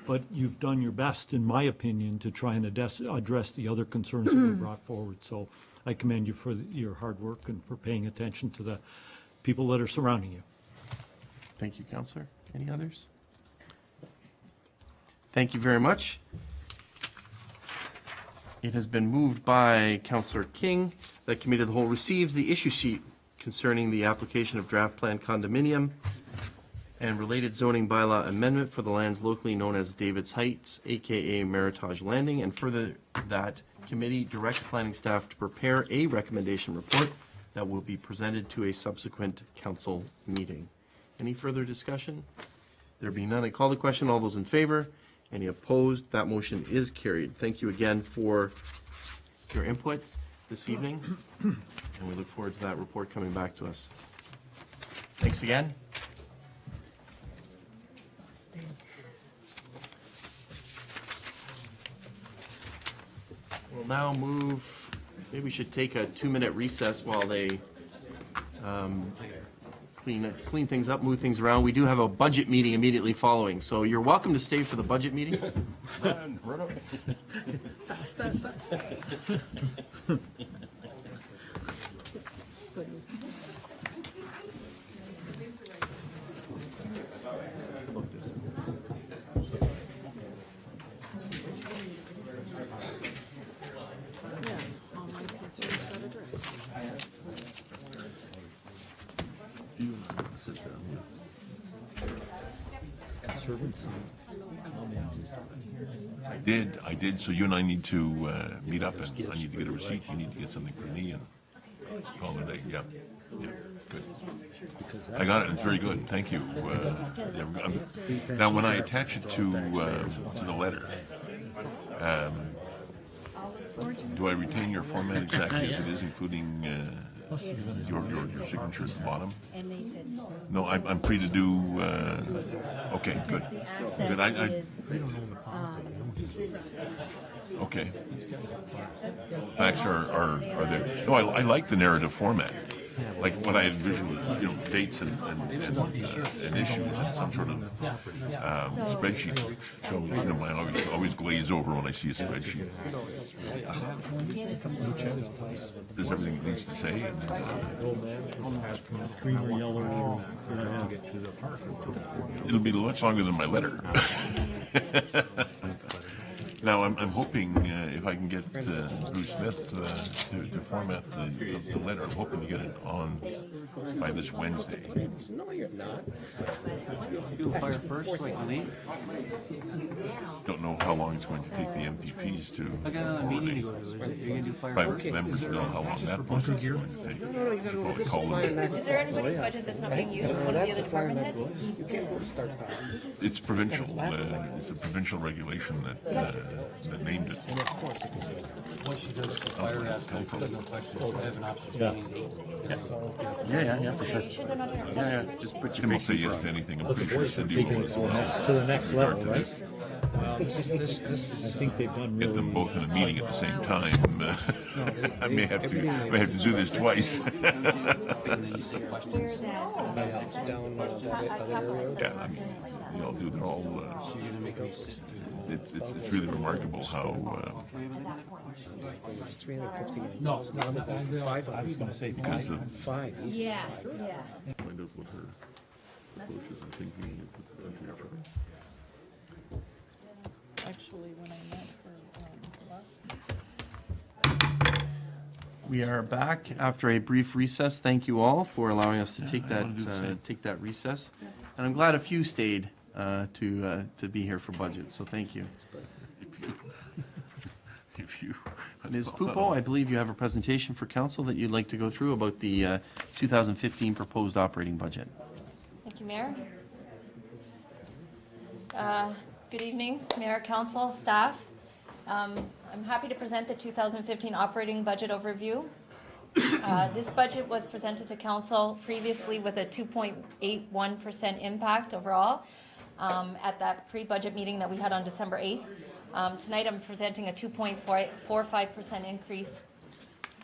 But you've done your best, in my opinion, to try and address the other concerns that were brought forward. So I commend you for your hard work and for paying attention to the people that are surrounding you. Thank you, Councillor. Any others? Thank you very much. It has been moved by Councillor King that Committee of the Whole receives the issue sheet concerning the application of draft plan condominium and related zoning bylaw amendment for the lands locally known as David's Heights, aka Meritage Landing, and further that committee direct planning staff to prepare a recommendation report that will be presented to a subsequent council meeting. Any further discussion? There being none, I call the question. All those in favor? Any opposed? That motion is carried. Thank you again for your input this evening, and we look forward to that report coming back to us. Thanks again. We'll now move, maybe we should take a 2-minute recess while they clean things up, move things around. We do have a budget meeting immediately following, so you're welcome to stay for the budget meeting. I did, so you and I need to meet up, and I need to get a receipt, you need to get something from me, and call it a day, yeah, good. I got it, it's very good, thank you. Now, when I attach it to the letter, do I retain your format exactly as it is, including your signature at the bottom? No, I'm free to do, okay, good. Good, okay. Facts are there. No, I like the narrative format. Like what I envisioned, you know, dates and issues and some sort of spreadsheet. So, you know, I always glaze over when I see a spreadsheet. Does everything it needs to say? Green or yellow. It'll be much longer than my letter. Now, I'm hoping, if I can get Bruce Smith to format the letter, I'm hoping to get it on by this Wednesday. No, you're not. Do fire first, like late? Don't know how long it's going to take the MPPs to I got another meeting to go to. Is it, you're gonna do fire private first? members know how long that process is going to take. No, you gotta, Probably this call is them. fine. Is there anybody's budget that's not being used, one of the other department heads? You can't start that. It's provincial. It's a provincial regulation that named it. Once she does the fire aspect, there's no question. I have an option. Are you sure they're not gonna? Yeah, just put your Tim will face say in yes front. to anything. I'm pretty sure Cindy will as well. To the next level, right? Well, this is, I think they've done Get really. them both in a meeting at the same time. I may have to do this twice. Where that? down that other area. Yeah, I mean, you know, they're all. It's really remarkable how. It's 359. No, five. I was going to say Because of five. Yeah, yeah. find out what her approach is and thinking. We are back after a brief recess. Thank you all for allowing us to take I wanna do the same. that recess. And I'm glad a few stayed to be here for budget, so thank you. If you. Ms. Pupo, I believe you have a presentation for council that you'd like to go through about the 2015 proposed operating budget. Thank you, Mayor. Good evening, Mayor, Council, staff. I'm happy to present the 2015 operating budget overview. This budget was presented to Council previously with a 2.81% impact overall at that pre-budget meeting that we had on December 8th. Tonight I'm presenting a 2.45% increase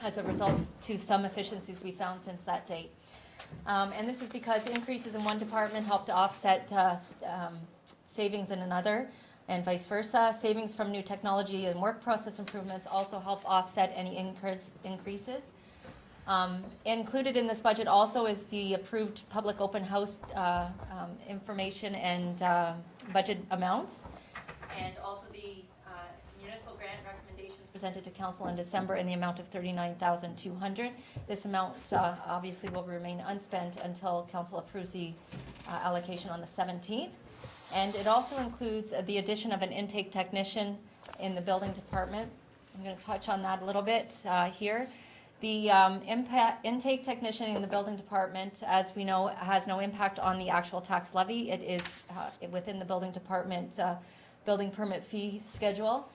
as a result to some efficiencies we found since that date. And this is because increases in one department help to offset savings in another, and vice versa. Savings from new technology and work process improvements also help offset any increases. Included in this budget also is the approved public open house information and budget amounts, and also the municipal grant recommendations presented to council in December in the amount of $39,200. This amount obviously will remain unspent until council approves the allocation on the 17th. And it also includes the addition of an intake technician in the building department. I'm going to touch on that a little bit here. The intake technician in the building department, as we know, has no impact on the actual tax levy. It is within the building department building permit fee schedule.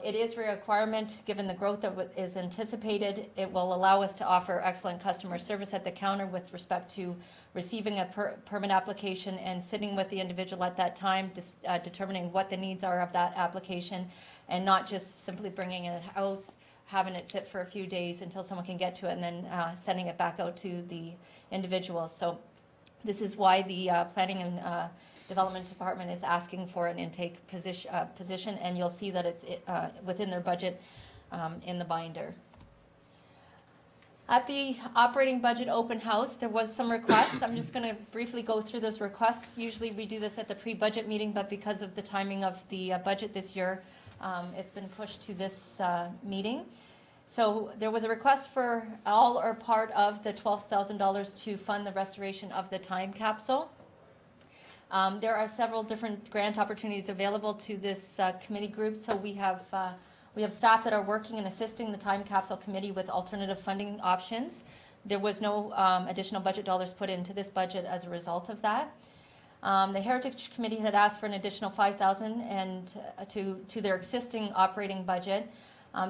It is a requirement given the growth that is anticipated. It will allow us to offer excellent customer service at the counter with respect to receiving a permit application and sitting with the individual at that time, determining what the needs are of that application, and not just simply bringing in a house, having it sit for a few days until someone can get to it, and then sending it back out to the individual. So this is why the Planning and Development Department is asking for an intake position, and you'll see that it's within their budget in the binder. At the operating budget open house, there was some requests. I'm just going to briefly go through those requests. Usually we do this at the pre-budget meeting, but because of the timing of the budget this year, it's been pushed to this meeting. So there was a request for all or part of the $12,000 to fund the restoration of the time capsule. There are several different grant opportunities available to this committee group, so we have staff that are working and assisting the Time Capsule Committee with alternative funding options. There was no additional budget dollars put into this budget as a result of that. The Heritage Committee had asked for an additional $5,000 and to their existing operating budget.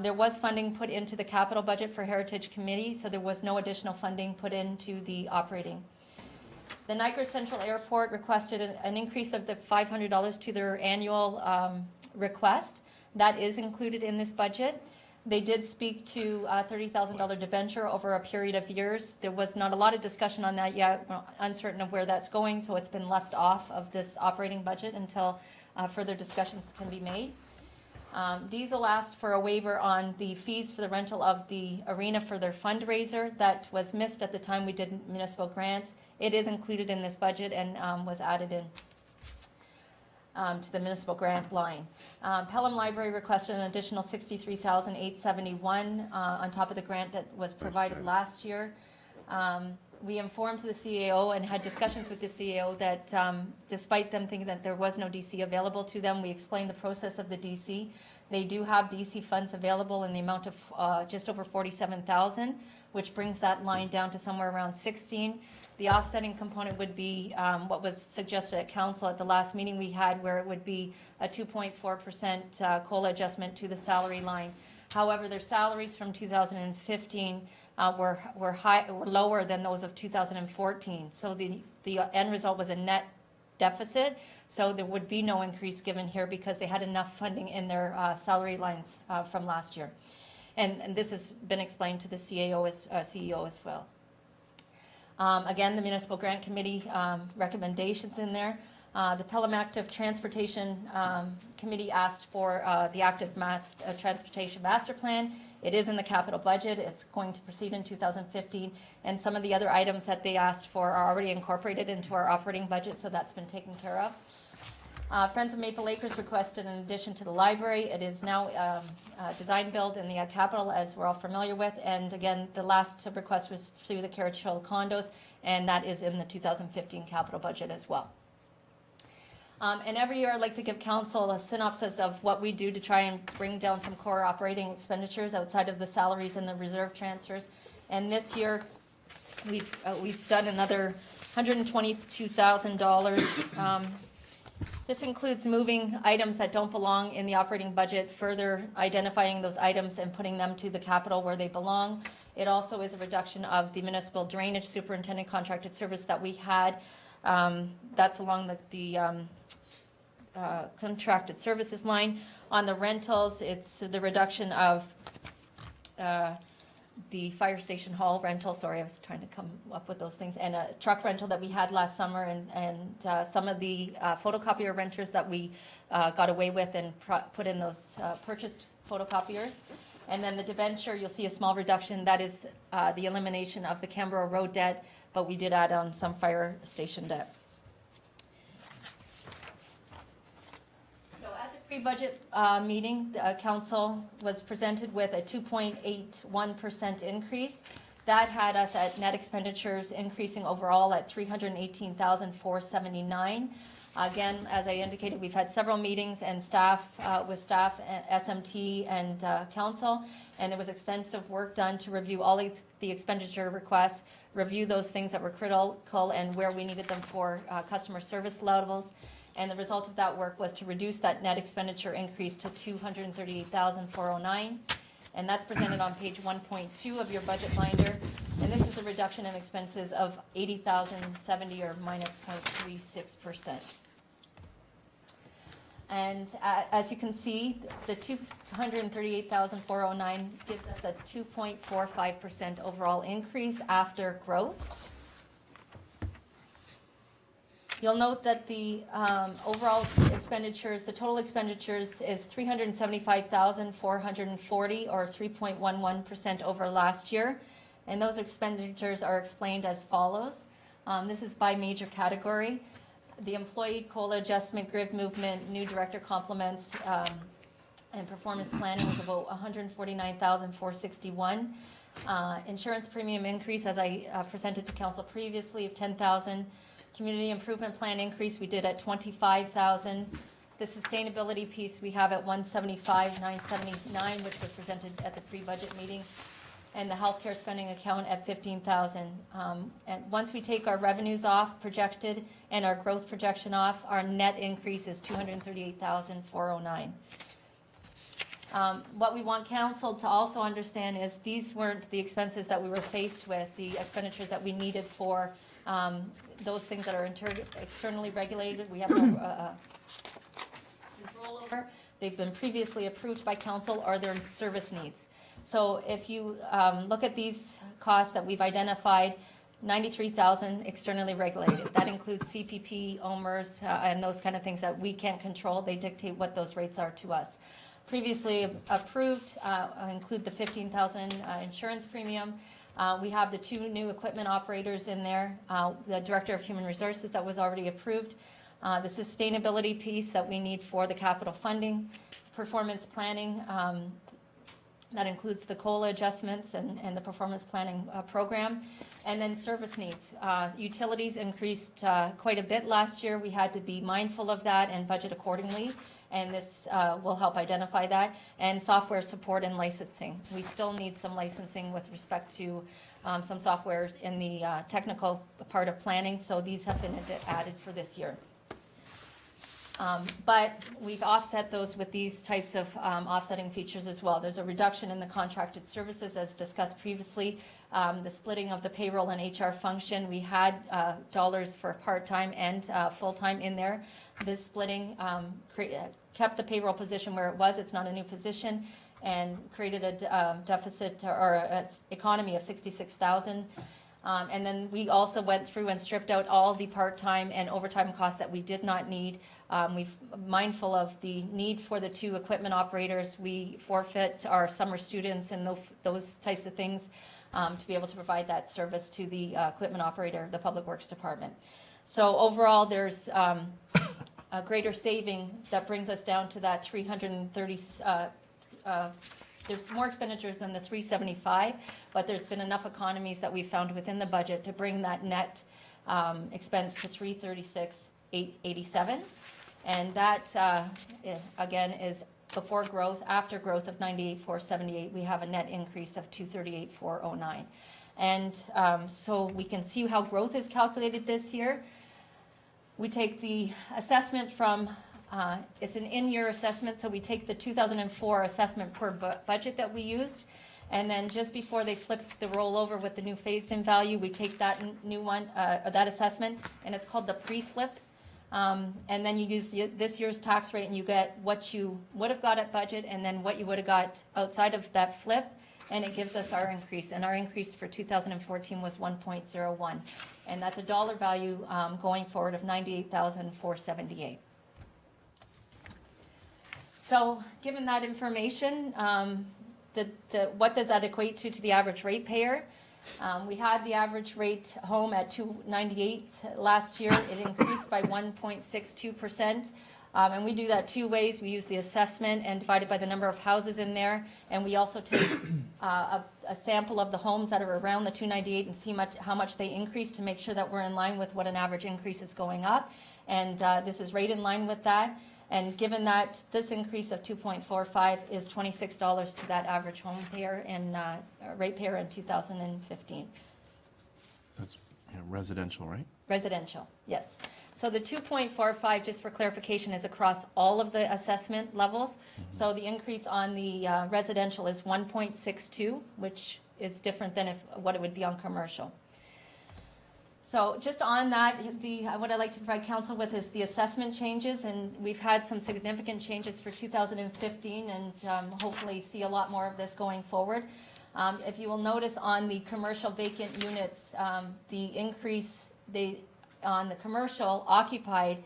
There was funding put into the capital budget for Heritage Committee, so there was no additional funding put into the operating. The Niagara Central Airport requested an increase of the $500 to their annual request. That is included in this budget. They did speak to a $30,000 debenture over a period of years. There was not a lot of discussion on that yet. We're uncertain of where that's going, so it's been left off of this operating budget until further discussions can be made. Diesel asked for a waiver on the fees for the rental of the arena for their fundraiser. That was missed at the time we did municipal grants. It is included in this budget and was added in to the municipal grant line. Pelham Library requested an additional $63,871 on top of the grant that was provided last year. We informed the CAO and had discussions with the CAO that despite them thinking that there was no DC available to them, we explained the process of the DC. They do have DC funds available in the amount of just over $47,000, which brings that line down to somewhere around 16. The offsetting component would be what was suggested at council at the last meeting we had, where it would be a 2.4% COLA adjustment to the salary line. However, their salaries from 2015 were lower than those of 2014. So the end result was a net deficit. So there would be no increase given here because they had enough funding in their salary lines from last year. And this has been explained to the CEO as well. Again, the Municipal Grant Committee recommendations in there. The Pelham Active Transportation Committee asked for the Active Transportation Master Plan. It is in the capital budget. It's going to proceed in 2015. And some of the other items that they asked for are already incorporated into our operating budget, so that's been taken care of. Friends of Maple Acres requested an addition to the library. It is now design build in the capital, as we're all familiar with. And again, the last request was through the Carriage Hill condos, and that is in the 2015 capital budget as well. And every year I'd like to give council a synopsis of what we do to try and bring down some core operating expenditures outside of the salaries and the reserve transfers. And this year we've done another $122,000. This includes moving items that don't belong in the operating budget, further identifying those items and putting them to the capital where they belong. It also is a reduction of the municipal drainage superintendent contracted service that we had. That's along the contracted services line. On the rentals, it's the reduction of the fire station hall rental, sorry, I was trying to come up with those things, and a truck rental that we had last summer, and some of the photocopier renters that we got away with and put in those purchased photocopiers. And then the debenture, you'll see a small reduction. That is the elimination of the Canberra Road debt, but we did add on some fire station debt. Pre-budget meeting, the council was presented with a 2.81% increase. That had us at net expenditures increasing overall at $318,479. Again, as I indicated, we've had several meetings and with staff, SMT, and council, and there was extensive work done to review all of the expenditure requests, review those things that were critical and where we needed them for customer service levels. And the result of that work was to reduce that net expenditure increase to $238,409. And that's presented on page 1.2 of your budget binder. And this is a reduction in expenses of $80,070 or minus 0.36%. And as you can see, the $238,409 gives us a 2.45% overall increase after growth. You'll note that the overall expenditures, the total expenditures is $375,440 or 3.11% over last year. And those expenditures are explained as follows. This is by major category. The employee COLA adjustment, grid movement, new director compliments, and performance planning was about $149,461. Insurance premium increase, as I presented to council previously, of $10,000. Community improvement plan increase we did at $25,000. The sustainability piece we have at $175,979, which was presented at the pre-budget meeting, and the healthcare spending account at $15,000. And once we take our revenues off projected and our growth projection off, our net increase is $238,409. What we want council to also understand is these weren't the expenses that we were faced with, the expenditures that we needed for those things that are externally regulated. We have no control over. They've been previously approved by council or their service needs. So if you look at these costs that we've identified, 93,000 externally regulated. That includes CPP, OMERS, and those kind of things that we can't control. They dictate what those rates are to us. Previously approved include the 15,000 insurance premium. We have the 2 new equipment operators in there, the Director of Human Resources that was already approved, the sustainability piece that we need for the capital funding, performance planning, that includes the COLA adjustments and the performance planning program, and then service needs. Utilities increased quite a bit last year. We had to be mindful of that and budget accordingly. And this will help identify that, and software support and licensing. We still need some licensing with respect to some software in the technical part of planning, so these have been added for this year. But we've offset those with these types of offsetting features as well. There's a reduction in the contracted services as discussed previously. The splitting of the payroll and HR function, we had dollars for part-time and full-time in there. This splitting kept the payroll position where it was. It's not a new position, and created a deficit or an economy of $66,000. And then we also went through and stripped out all the part-time and overtime costs that we did not need. We're mindful of the need for the 2 equipment operators. We forfeit our summer students and those types of things to be able to provide that service to the equipment operator, the Public Works Department. So overall, there's a greater saving that brings us down to that 330, there's more expenditures than the 375, but there's been enough economies that we found within the budget to bring that net expense to 336,887. And that, again, is before growth. After growth of 98,478, we have a net increase of 238,409. And so we can see how growth is calculated this year. We take the assessment from, it's an in-year assessment, so we take the 2004 assessment per budget that we used, and then just before they flip the rollover with the new phased-in value, we take that new one, that assessment, and it's called the pre-flip. And then you use this year's tax rate, and you get what you would have got at budget, and then what you would have got outside of that flip, and it gives us our increase. And our increase for 2014 was 1.01, and that's a dollar value going forward of 98,478. So, given that information, what does that equate to the average ratepayer? We had the average rate home at $298 last year. It increased by 1.62%. And we do that two ways. We use the assessment and divide it by the number of houses in there. And we also take a sample of the homes that are around the 298 and see how much they increase to make sure that we're in line with what an average increase is going up. And this is right in line with that. And given that this increase of 2.45 is $26 to that average home payer and ratepayer in 2015. That's residential, right? Residential, yes. So the 2.45, just for clarification, is across all of the assessment levels. So the increase on the residential is 1.62, which is different than what it would be on commercial. So just on that, what I'd like to provide council with is the assessment changes, and we've had some significant changes for 2015, and hopefully see a lot more of this going forward. If you will notice on the commercial vacant units, the increase on the commercial occupied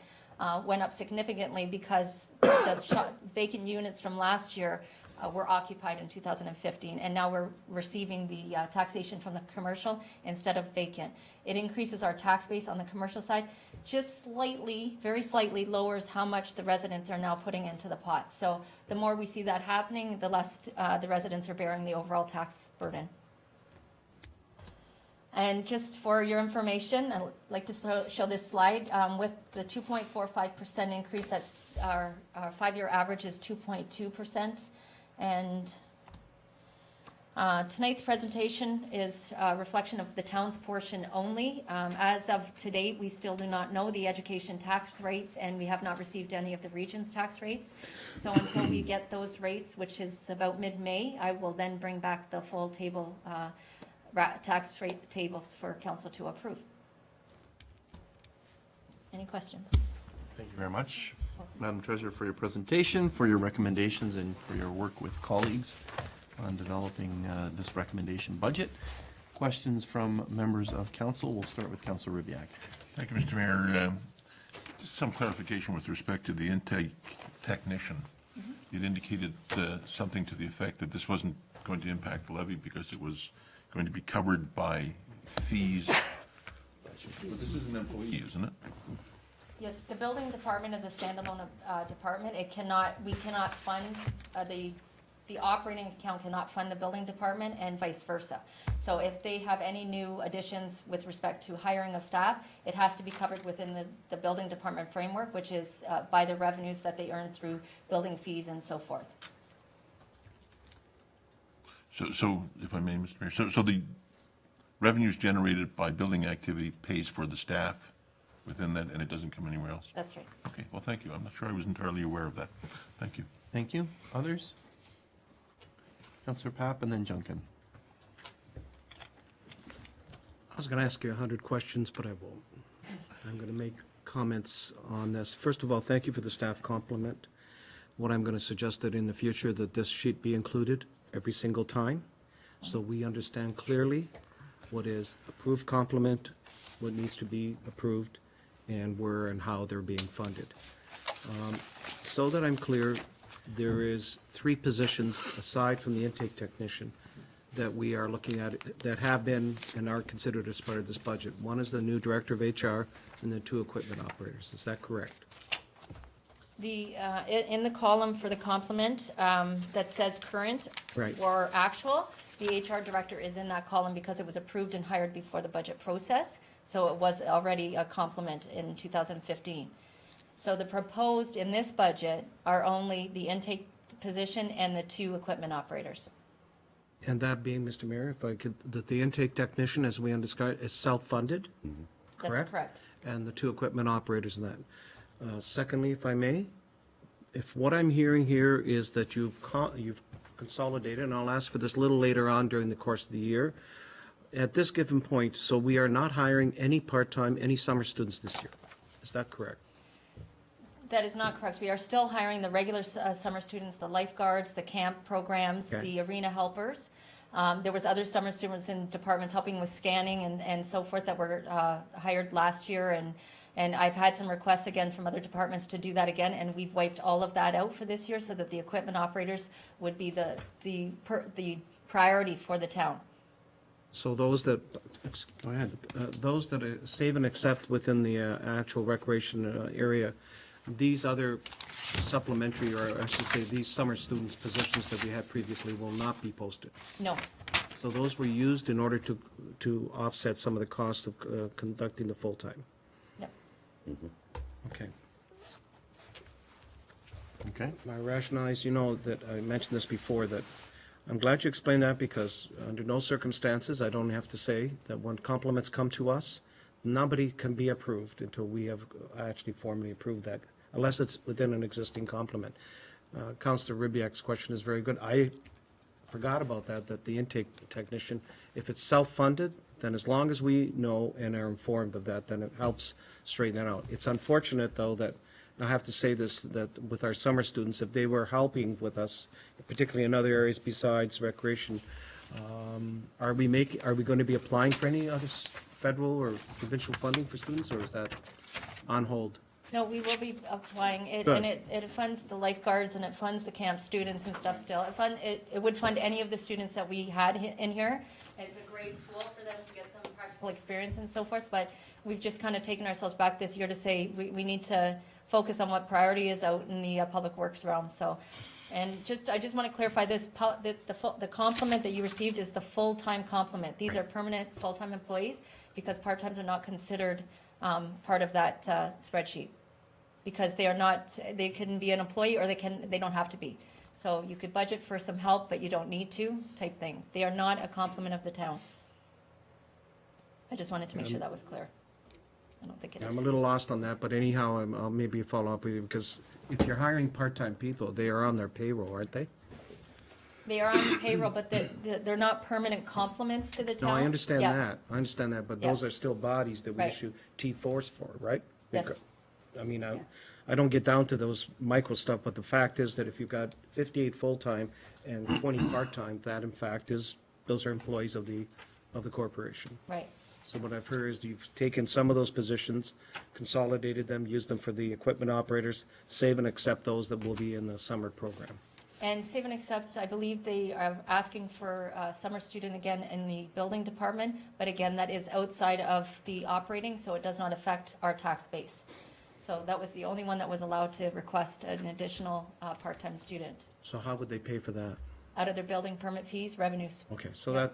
went up significantly because the vacant units from last year were occupied in 2015, and now we're receiving the taxation from the commercial instead of vacant. It increases our tax base on the commercial side, just slightly, very slightly lowers how much the residents are now putting into the pot. So the more we see that happening, the less the residents are bearing the overall tax burden. And just for your information, I'd like to show this slide. With the 2.45% increase, that's our 5-year average is 2.2%. And tonight's presentation is a reflection of the town's portion only. As of today, we still do not know the education tax rates, and we have not received any of the region's tax rates. So until we get those rates, which is about mid-May, I will then bring back the full table, tax rate tables for council to approve. Any questions? Thank you very much, Madam Treasurer, for your presentation, for your recommendations, and for your work with colleagues on developing this recommendation budget. Questions from members of council? We'll start with Councillor Ribbiak. Thank you, Mr. Mayor. Just some clarification with respect to the intake technician. You'd indicated something to the effect that this wasn't going to impact the levy because it was going to be covered by fees. But this is an employee, isn't it? Yes, the building department is a standalone department. We cannot fund, the operating account cannot fund the building department and vice versa. So if they have any new additions with respect to hiring of staff, it has to be covered within the building department framework, which is by the revenues that they earn through building fees and so forth. So if I may, Mr. Mayor, so the revenues generated by building activity pays for the staff within that, and it doesn't come anywhere else? That's right. Okay, well, thank you. I'm not sure I was entirely aware of that. Thank you. Thank you. Others? Councillor Papp and then Junkin. I was going to ask you 100 questions, but I won't. I'm going to make comments on this. First of all, thank you for the staff compliment. What I'm going to suggest that in the future that this sheet be included every single time, so we understand clearly what is approved compliment, what needs to be approved, and where and how they're being funded. So that I'm clear, there is 3 positions aside from the intake technician that we are looking at that have been and are considered as part of this budget. One is the new director of HR and then 2 equipment operators. Is that correct? In the column for the complement that says current Right. or actual, the HR director is in that column because it was approved and hired before the budget process. So it was already a complement in 2015. So the proposed in this budget are only the intake position and the 2 equipment operators. And that being, Mr. Mayor, if I could, that the intake technician, as we understand, is self-funded, That's correct? correct. And the 2 equipment operators in that. Secondly, if I may, if what I'm hearing here is that you've consolidated, and I'll ask for this a little later on during the course of the year, at this given point, so we are not hiring any part-time, any summer students this year. Is that correct? That is not correct. We are still hiring the regular summer students, the lifeguards, the camp programs, Okay. the arena helpers. There was other summer students in departments helping with scanning and so forth that were hired last year, and I've had some requests again from other departments to do that again, and we've wiped all of that out for this year so that the equipment operators would be the priority for the town. So those that, go ahead, those that save and accept within the actual recreation area, these other supplementary, or I should say, these summer students' positions that we had previously will not be posted. No, So those were used in order to offset some of the cost of conducting the full-time. no. Okay. Okay. My rationale is, you know, that I mentioned this before, that I'm glad you explained that, because under no circumstances, I don't have to say that when compliments come to us, nobody can be approved until we have actually formally approved that, unless it's within an existing compliment. Councillor Ribbiak's question is very good. I forgot about that the intake technician, if it's self-funded, then as long as we know and are informed of that, then it helps straighten that out. It's unfortunate, though, that I have to say this, that with our summer students, if they were helping with us, particularly in other areas besides recreation, are we going to be applying for any other federal or provincial funding for students, or is that on hold? No, we will be applying it, Good. and it funds the lifeguards and it funds the camp students and stuff still. It would fund any of the students that we had in here. It's a great tool for them to get some practical experience and so forth, but we've just kind of taken ourselves back this year to say we need to focus on what priority is out in the public works realm, so. And I just want to clarify this, the compliment that you received is the full-time compliment. These are permanent, full-time employees, because part-times are not considered part of that spreadsheet. Because they are not, they can be an employee or they don't have to be. So you could budget for some help, but you don't need to, type things. They are not a complement of the town. I just wanted to make sure that was clear. I don't think it is. I'm a little lost on that, but anyhow, I'll maybe follow up with you, because if you're hiring part-time people, they are on their payroll, aren't they? They are on the payroll, but they're not permanent complements to the town. No, I understand Yeah. that. I understand that, but Yeah. those are still bodies that we Right. issue T4s for, right? Yes. I mean, I don't get down to those micro stuff, but the fact is that if you've got 58 full-time and 20 part-time, that in fact those are employees of the corporation. Right. So what I've heard is you've taken some of those positions, consolidated them, used them for the equipment operators, save and accept those that will be in the summer program. And Save and Accept, I believe they are asking for a summer student again in the building department, but again, that is outside of the operating, so it does not affect our tax base. So that was the only one that was allowed to request an additional part-time student. So how would they pay for that? Out of their building permit fees, revenues. Okay, so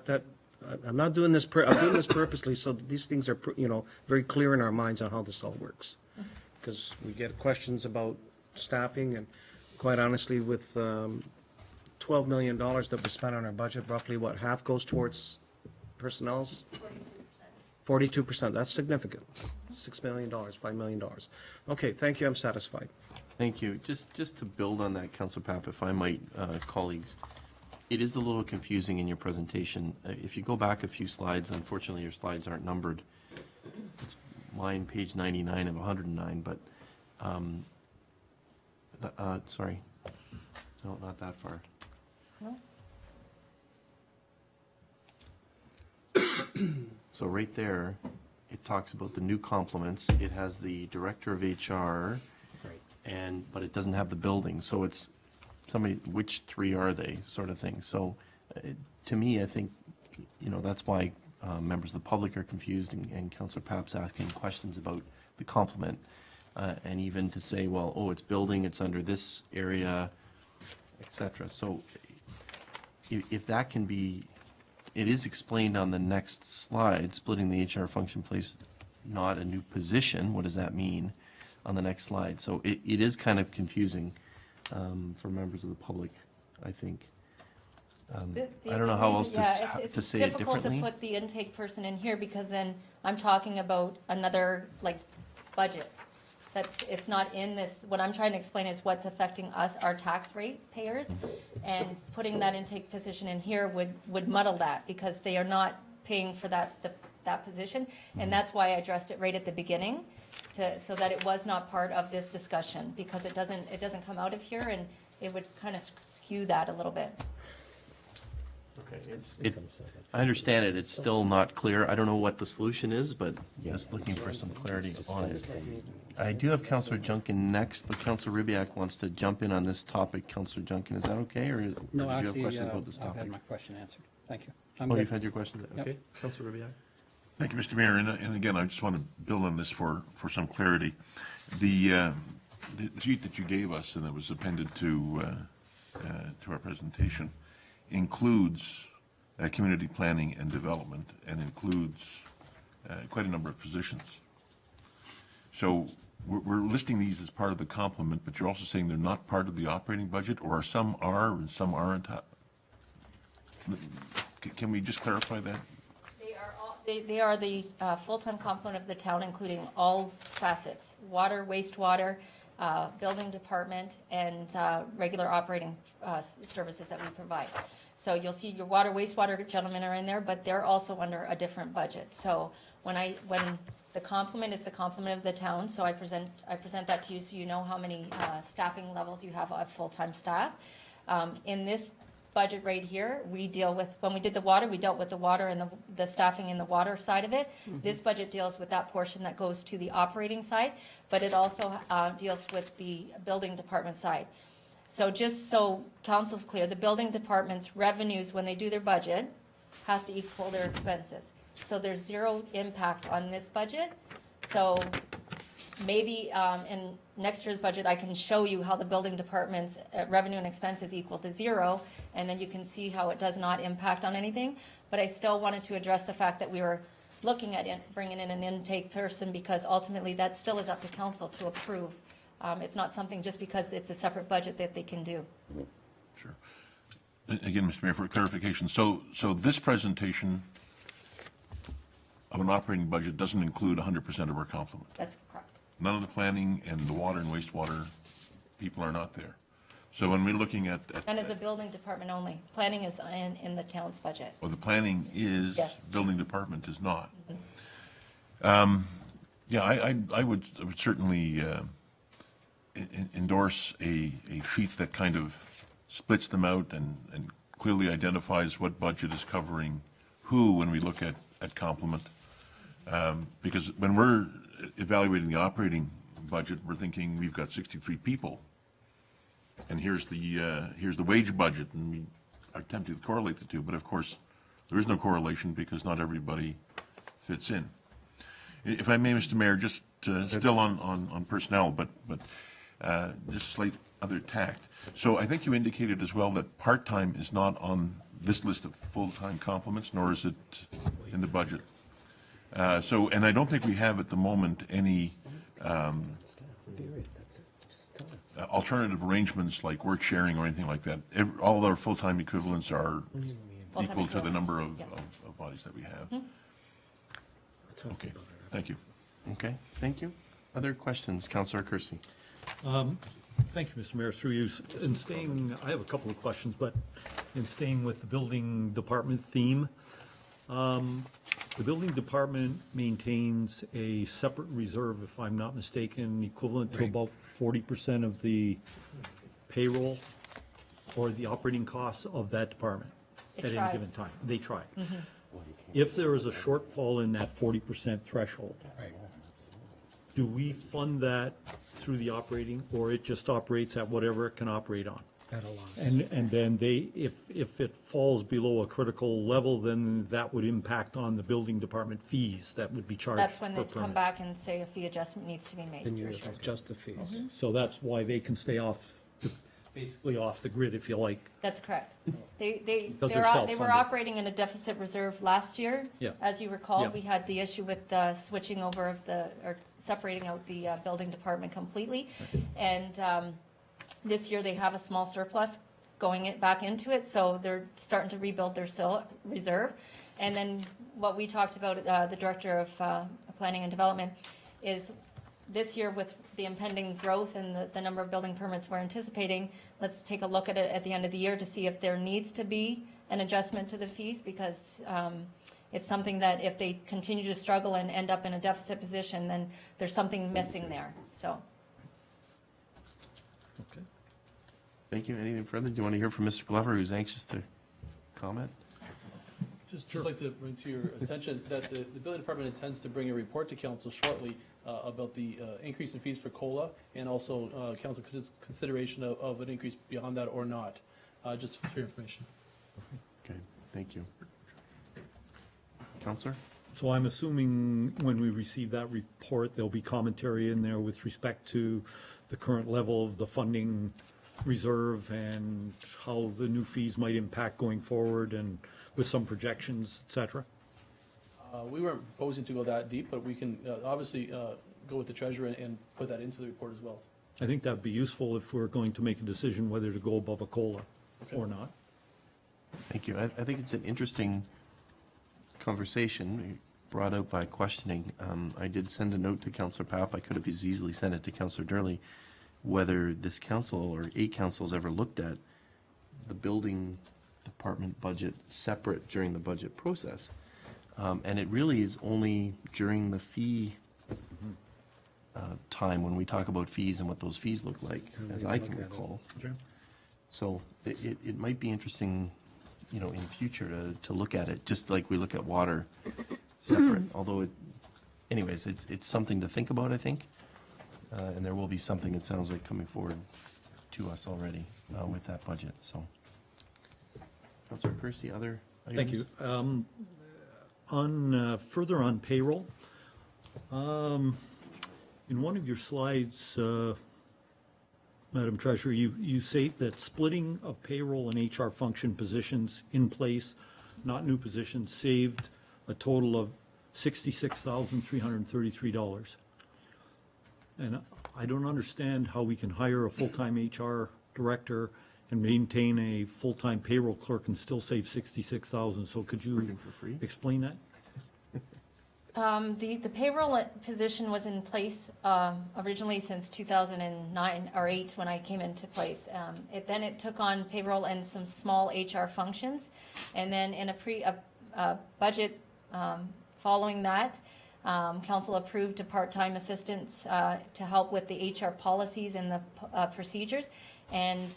I'm not doing this, I'm doing this purposely, so these things are, very clear in our minds on how this all works. Because we get questions about staffing, and quite honestly, with $12 million that we spent on our budget, roughly what, half goes towards personnel's? 42%, that's significant. $6 million, $5 million. Okay, thank you, I'm satisfied. Thank you. Just to build on that, Councilor Papp, if I might, colleagues, it is a little confusing in your presentation. If you go back a few slides, unfortunately, your slides aren't numbered. It's line page 99 of 109, but, sorry. No, not that far. No? So right there, it talks about the new complements. It has the director of HR, but it doesn't have the building. So it's somebody, which 3 are they, sort of thing. So to me, I think, that's why members of the public are confused, and Councillor Papp's asking questions about the complement. and even to say, well, oh, it's building, it's under this area, et cetera. So if that can be, it is explained on the next slide, splitting the HR function place, not a new position. What does that mean on the next slide? So it is kind of confusing for members of the public, I think. I don't know how else to say it differently. It's difficult to put the intake person in here because then I'm talking about another, like, budget. It's not in this, what I'm trying to explain is what's affecting us, our tax rate payers, and putting that intake position in here would muddle that, because they are not paying for that position, and that's why I addressed it right at the beginning, so that it was not part of this discussion, because it doesn't come out of here, and it would kind of skew that a little bit. Okay, I understand it, it's still not clear. I don't know what the solution is, but just looking for some clarity on it. I do have Councillor Junkin next, but Councillor Ribbiak wants to jump in on this topic. Councillor Junkin, is that okay, or do you No, have actually, questions about this I've topic? had my question answered. Thank you. Oh, you've had your questions? Yep. Okay. Councillor Ribbiak? Thank you, Mr. Mayor, and again, I just want to build on this for some clarity. The sheet that you gave us and that was appended to our presentation includes community planning and development, and includes quite a number of positions. So we're listing these as part of the complement, but you're also saying they're not part of the operating budget, or some are and some aren't. Can we just clarify that? They are the full-time complement of the town, including all facets: water, wastewater, building department, and regular operating services that we provide. So you'll see your water, wastewater gentlemen are in there, but they're also under a different budget. So when the complement is the complement of the town, so I present that to you so you know how many staffing levels you have of full-time staff. In this budget right here, we deal with, when we did the water, we dealt with the water and the staffing in the water side of it. This budget deals with that portion that goes to the operating side, but it also deals with the building department side. So just so council's clear, the building department's revenues, when they do their budget, has to equal their expenses. So there's zero impact on this budget. So maybe in next year's budget, I can show you how the building department's revenue and expenses equal to zero, and then you can see how it does not impact on anything. But I still wanted to address the fact that we were looking at bringing in an intake person, because ultimately that still is up to council to approve. It's not something just because it's a separate budget that they can do. Sure. Again, Mr. Mayor, for clarification, so this presentation of an operating budget doesn't include 100% of our complement? That's correct. None of the planning and the water and wastewater people are not there. So when we're looking at And of the building department only. Planning is in the town's budget. well, the planning is, Yes. building department is not. Yeah, I would certainly endorse a sheet that kind of splits them out and clearly identifies what budget is covering who when we look at complement. Because when we're evaluating the operating budget, we're thinking we've got 63 people, and here's the wage budget, and we are tempted to correlate the two, but of course there is no correlation because not everybody fits in. If I may, Mr. Mayor, just still on personnel, but just slight other tact. So I think you indicated as well that part-time is not on this list of full-time complements, nor is it in the budget. And I don't think we have at the moment any alternative arrangements like work sharing or anything like that. All our full-time equivalents are equal to the number of bodies that we have. Okay, thank you. Okay, thank you. Other questions? Councillor Kersey. Thank you, Mr. Mayor, through you. In staying, I have a couple of questions, but in staying with the building department theme, the building department maintains a separate reserve, if I'm not mistaken, equivalent to about 40% of the payroll or the operating costs of that department It at any tries. given time. They try. If there is a shortfall in that 40% threshold, do we fund that through the operating, or it just operates at whatever it can operate on? At a loss. And then if it falls below a critical level, then that would impact on the building department fees that would be charged That's when for they come permits. back and say a fee adjustment needs to be made, Then you for sure. adjust the fees. So that's why they can stay basically off the grid, if you like. That's correct. Because They they're were self-funded. operating in a deficit reserve last year. Yeah. As you recall, Yeah. we had the issue with switching over or separating out the building department completely. And this year, they have a small surplus going back into it, so they're starting to rebuild their reserve. And then what we talked about, the Director of Planning and Development, is this year with the impending growth and the number of building permits we're anticipating, let's take a look at it at the end of the year to see if there needs to be an adjustment to the fees, because it's something that if they continue to struggle and end up in a deficit position, then there's something missing there, so. Okay. Thank you. Anything further? Do you want to hear from Mr. Glover, who's anxious to comment? Just like to bring to your attention that the building department intends to bring a report to council shortly about the increase in fees for COLA, and also council consideration of an increase beyond that or not, just for your information. Okay, thank you. Counselor? So I'm assuming when we receive that report, there'll be commentary in there with respect to the current level of the funding reserve and how the new fees might impact going forward, and with some projections, et cetera? We weren't proposing to go that deep, but we can obviously go with the treasurer and put that into the report as well. I think that'd be useful if we're going to make a decision whether to go above a COLA or not. Thank you. I think it's an interesting conversation brought out by questioning. I did send a note to Councillor Papp. I could have as easily sent it to Councillor Durley, whether this council or a council has ever looked at the building department budget separate during the budget process. And it really is only during the fee time when we talk about fees and what those fees look like, as I can recall. So it might be interesting, in future to look at it, just like we look at water separate. Although anyways, it's something to think about, I think. And there will be something, it sounds like, coming forward to us already with that budget, so. Councillor Kersey, other items? Thank you. Further on payroll, in one of your slides, Madam Treasurer, you say that splitting of payroll and HR function positions in place, not new positions, saved a total of $66,333. And I don't understand how we can hire a full-time HR director and maintain a full-time payroll clerk and still save $66,000. So could you Working for free? explain that? The payroll position was in place originally since 2009 or 8 when I came into place. Then it took on payroll and some small HR functions, and then in a budget following that, council approved a part-time assistants to help with the HR policies and the procedures, and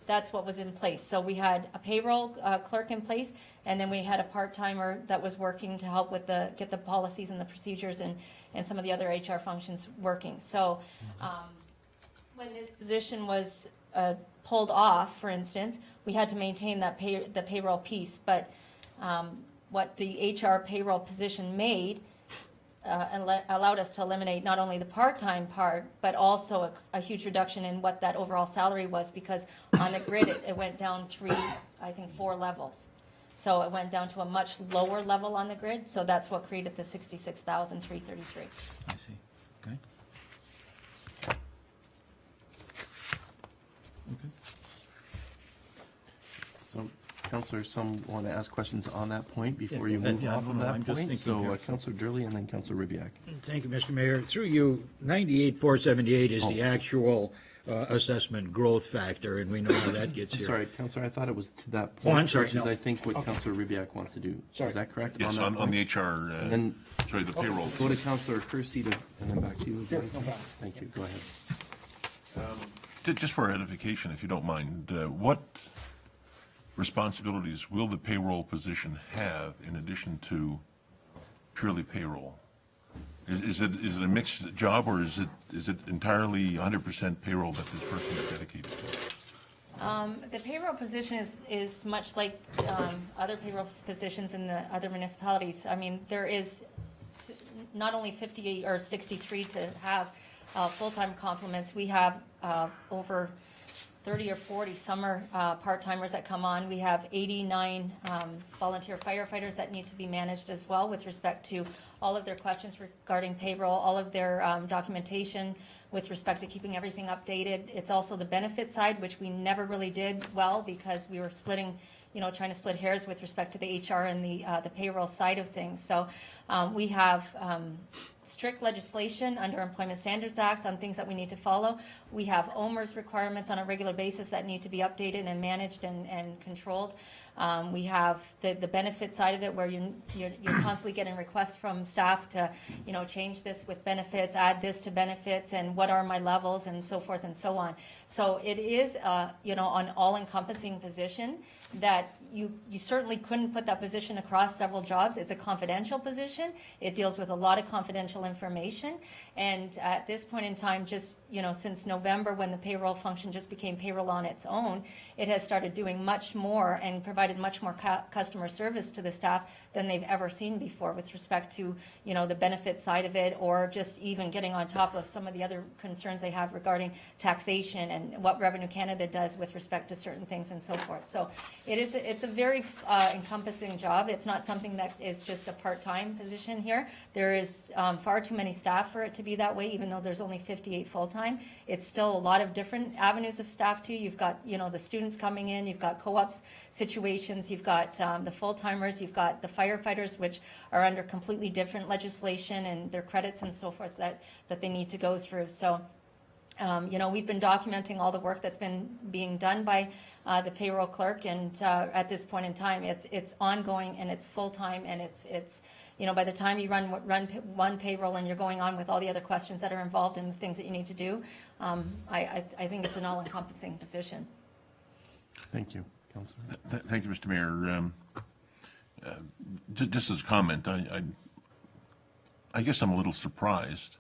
that's what was in place. So we had a payroll clerk in place, and then we had a part-timer that was working to help with get the policies and the procedures and some of the other HR functions working. So when this position was pulled off, for instance, we had to maintain that the payroll piece. But what the HR payroll position made allowed us to eliminate not only the part-time part, but also a huge reduction in what that overall salary was, because on the grid, it went down 4 levels. So it went down to a much lower level on the grid, so that's what created the $66,333. I see, okay. So, Councillor, some want to ask questions on that point before you Yeah, move yeah, off of no, that I'm just point. thinking So, here. Councillor Durley and then Councillor Ribbiak. Thank you, Mr. Mayor. Through you, 98,478 is the actual assessment growth factor, and we know how that gets I'm here. sorry, Councillor, I thought it was to that Oh, point. I'm sorry, Which is, no. I think, what Councillor Ribbiak wants to do. Sorry. Is that correct? Yes, that on point? the HR, then- sorry, the payroll. Go to Councillor Kersey and then back to you. is that Sure, okay? no problem. Thank you. Go ahead. Just for edification, if you don't mind, what responsibilities will the payroll position have in addition to purely payroll? Is it a mixed job, or is it entirely 100% payroll that this person is dedicated to? The payroll position is much like other payroll positions in the other municipalities. I mean, there is not only 58 or 63 to have full-time complements. We have over 30 or 40 summer part-timers that come on. We have 89 volunteer firefighters that need to be managed as well with respect to all of their questions regarding payroll, all of their documentation with respect to keeping everything updated. It's also the benefit side, which we never really did well because we were splitting, trying to split hairs with respect to the HR and the payroll side of things. So we have strict legislation under Employment Standards Act on things that we need to follow. We have OMERS requirements on a regular basis that need to be updated and managed and controlled. We have the benefit side of it where you're constantly getting requests from staff to, change this with benefits, add this to benefits, and what are my levels, and so forth and so on. So it is, an all-encompassing position that you certainly couldn't put that position across several jobs. It's a confidential position. It deals with a lot of confidential information. And at this point in time, just, since November when the payroll function just became payroll on its own, it has started doing much more and provided much more customer service to the staff than they've ever seen before with respect to, the benefit side of it, or just even getting on top of some of the other concerns they have regarding taxation and what Revenue Canada does with respect to certain things and so forth. So it's a very encompassing job. It's not something that is just a part-time position here. There is far too many staff for it to be that way, even though there's only 58 full-time. It's still a lot of different avenues of staff too. You've got, the students coming in, you've got co-ops situations, you've got the full-timers, you've got the firefighters, which are under completely different legislation and their credits and so forth that they need to go through. So we've been documenting all the work that's been being done by the payroll clerk, and at this point in time, it's ongoing and it's full time, and it's by the time you run one payroll and you're going on with all the other questions that are involved in the things that you need to do, I think it's an all-encompassing position. Thank you, Councillor. Thank you, Mr. Mayor. Just as a comment, I guess I'm a little surprised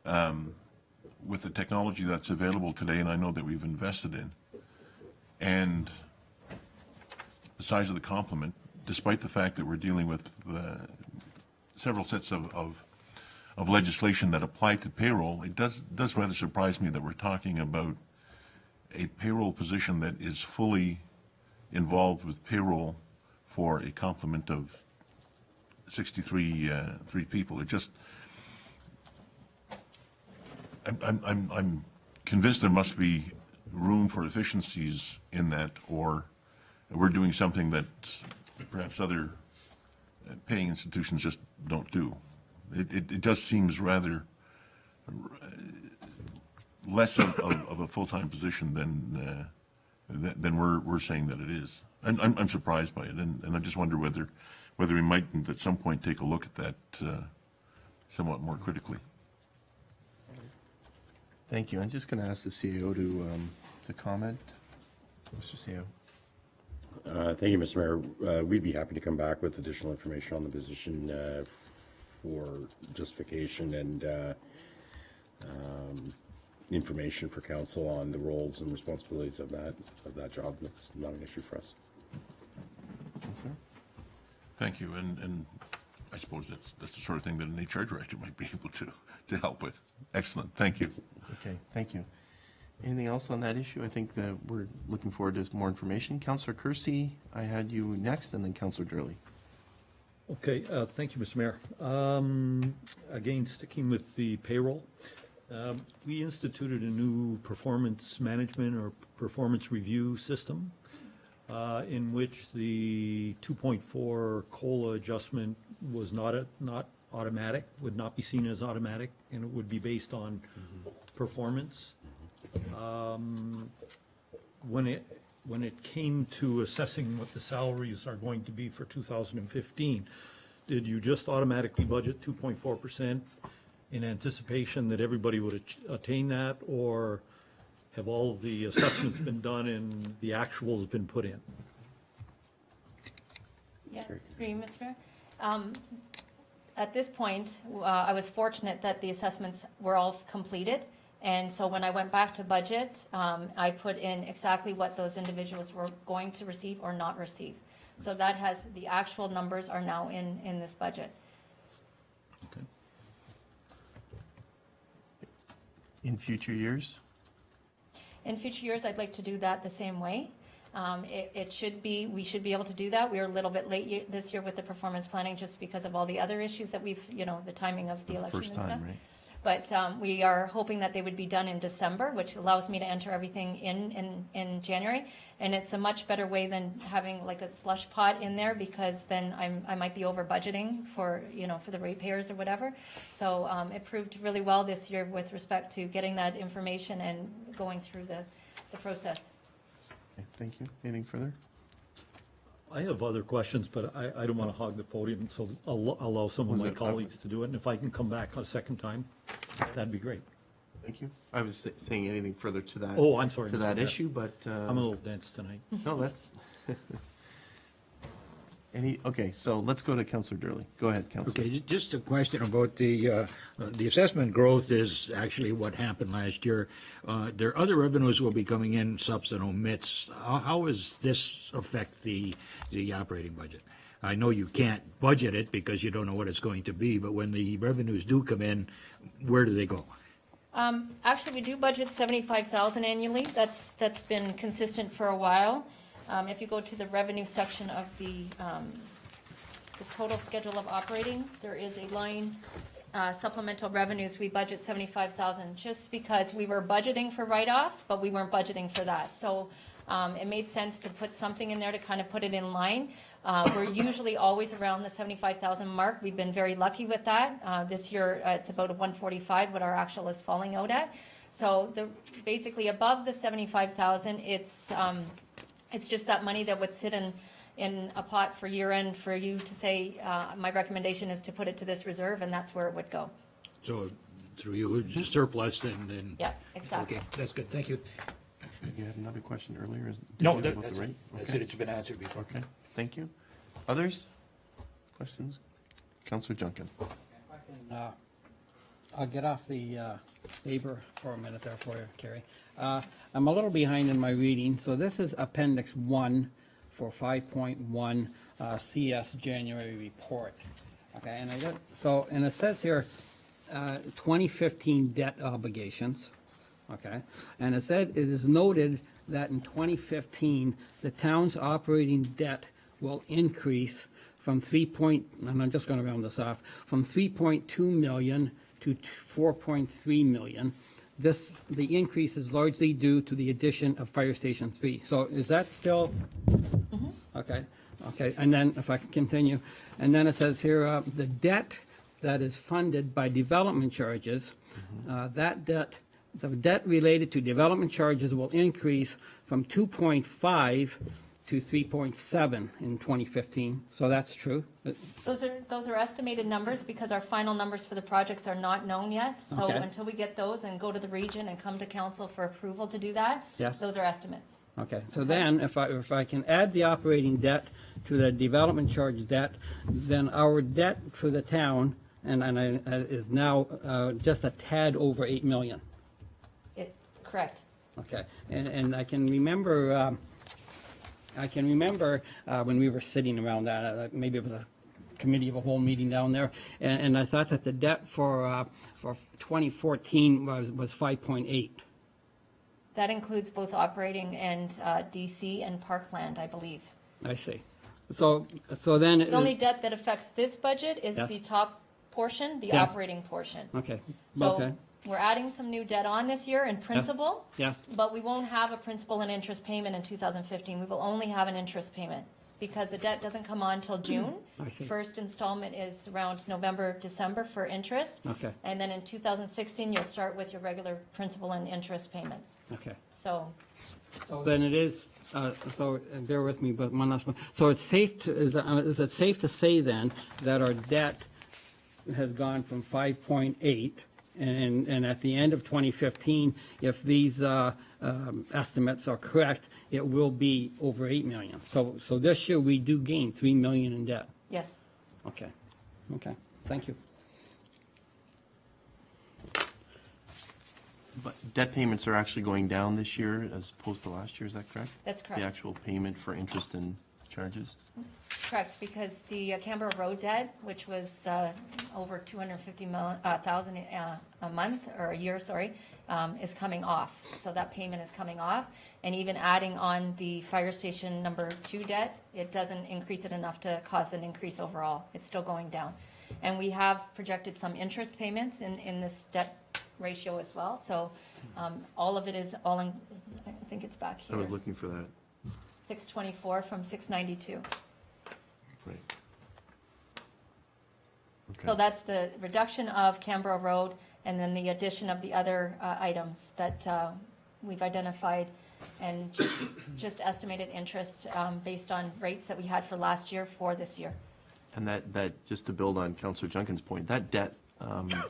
with the technology that's available today, and I know that we've invested in, and the size of the complement, despite the fact that we're dealing with several sets of legislation that apply to payroll, it does rather surprise me that we're talking about a payroll position that is fully involved with payroll for a complement of 63 people. It just, I'm convinced there must be room for efficiencies in that, or we're doing something that perhaps other paying institutions just don't do. It just seems rather less of a full-time position than we're saying that it is. And I'm surprised by it, and I just wonder whether we might at some point take a look at that somewhat more critically. Thank you. I'm just going to ask the CAO to comment. Mr. CAO. Thank you, Mr. Mayor. We'd be happy to come back with additional information on the position for justification and information for council on the roles and responsibilities of that job. That's not an issue for us. Councillor? Thank you, and I suppose that's the sort of thing that an HR director might be able to help with. Excellent. Thank you. Okay, thank you. Anything else on that issue? I think that we're looking forward to more information. Councillor Kersey, I had you next, and then Councillor Durley. Okay, thank you, Mr. Mayor. Again, sticking with the payroll, we instituted a new performance management or performance review system in which the 2.4 COLA adjustment was not automatic, would not be seen as automatic, and it would be based on performance. When it came to assessing what the salaries are going to be for 2015, did you just automatically budget 2.4% in anticipation that everybody would attain that, or have all of the assessments been done and the actuals been put in? Yeah, agree, Mr. Mayor. At this point, I was fortunate that the assessments were all completed. And so when I went back to budget, I put in exactly what those individuals were going to receive or not receive. So that has, the actual numbers are now in this budget. Okay. In future years? In future years, I'd like to do that the same way. It should be, we should be able to do that. We are a little bit late this year with the performance planning just because of all the other issues that we've, the timing of the election and First stuff. time, right? But we are hoping that they would be done in December, which allows me to enter everything in January. And it's a much better way than having like a slush pot in there, because then I might be over budgeting for, for the ratepayers or whatever. So it proved really well this year with respect to getting that information and going through the process. Okay, thank you. Anything further? I have other questions, but I don't want to hog the podium, so I'll allow some of Was my it- colleagues to do it. And if I can come back a second time, that'd be great. Thank you. I was saying anything further to that. Oh, I'm sorry, To Mr. that Mayor. issue, but. I'm a little dense tonight. No, that's. Okay, so let's go to Councillor Durley. Go ahead, Councillor. Okay, just a question about the assessment growth is actually what happened last year. There are other revenues will be coming in, subs and omits. How does this affect the operating budget? I know you can't budget it because you don't know what it's going to be, but when the revenues do come in, where do they go? Actually, we do budget 75,000 annually. That's been consistent for a while. If you go to the revenue section of the total schedule of operating, there is a line, supplemental revenues, we budget 75,000 just because we were budgeting for write-offs, but we weren't budgeting for that. So it made sense to put something in there to kind of put it in line. We're usually always around the 75,000 mark. We've been very lucky with that. This year, it's about a 145, what our actual is falling out at. So basically above the 75,000, it's just that money that would sit in a pot for year end for you to say, my recommendation is to put it to this reserve, and that's where it would go. So through you, surplus and then? Yeah, exactly. Okay, that's good, thank you. You had another question earlier? No, About the that's rate? it. That's Okay. it, it's been answered before. Okay, thank you. Others? Questions? Councillor Junkin. I'll get off the paper for a minute there for you, Kerry. I'm a little behind in my reading, so this is Appendix 1 for 5.1 CS January report. Okay, and it says here 2015 debt obligations. Okay, and it said it is noted that in 2015 the town's operating debt will increase from and I'm just going to round this off, from 3.2 million to 4.3 million. The increase is largely due to the addition of Fire Station 3. So is that still? Okay, and then if I can continue, and then it says here, the debt that is funded by development charges, the debt related to development charges will increase from 2.5 to 3.7 in 2015. So that's true. Those are estimated numbers because our final numbers for the projects are not known yet. So Okay. until we get those and go to the region and come to council for approval to do that, Yes. those are estimates. Okay, so then if I can add the operating debt to the development charge debt, then our debt for the town is now just a tad over 8 million. Correct. Okay, and I can remember when we were sitting around that, maybe it was a committee of a whole meeting down there, and I thought that the debt for 2014 was 5.8. That includes both operating and DC and Parkland, I believe. I see. So then. The only debt that affects this budget is Yes. the top portion, the Yes. operating portion. Okay, So okay, we're adding some new debt on this year in principal, yes, but we won't have a principal and interest payment in 2015. We will only have an interest payment because the debt doesn't come on till June. I see. First installment is around November, December for interest. Okay. And then in 2016, you'll start with your regular principal and interest payments. okay. So So then it is, so bear with me, but one last one. So it's safe to, is it safe to say then that our debt has gone from 5.8, and at the end of 2015, if these estimates are correct, it will be over 8 million. So this year, we do gain 3 million in debt. yes. Okay, thank you. But debt payments are actually going down this year as opposed to last year, is that correct? That's correct. The actual payment for interest and charges? Correct, because the Canberra Road debt, which was over 250,000 a month, or a year, sorry, is coming off. So that payment is coming off. And even adding on the fire station number 2 debt, it doesn't increase it enough to cause an increase overall. It's still going down. And we have projected some interest payments in this debt ratio as well. So all of it is all in, I think it's back here. I was looking for that. 624 from 692. Right. So that's the reduction of Canberra Road and then the addition of the other items that we've identified and just estimated interest based on rates that we had for last year for this year. And that, just to build on Councillor Junkin's point, that debt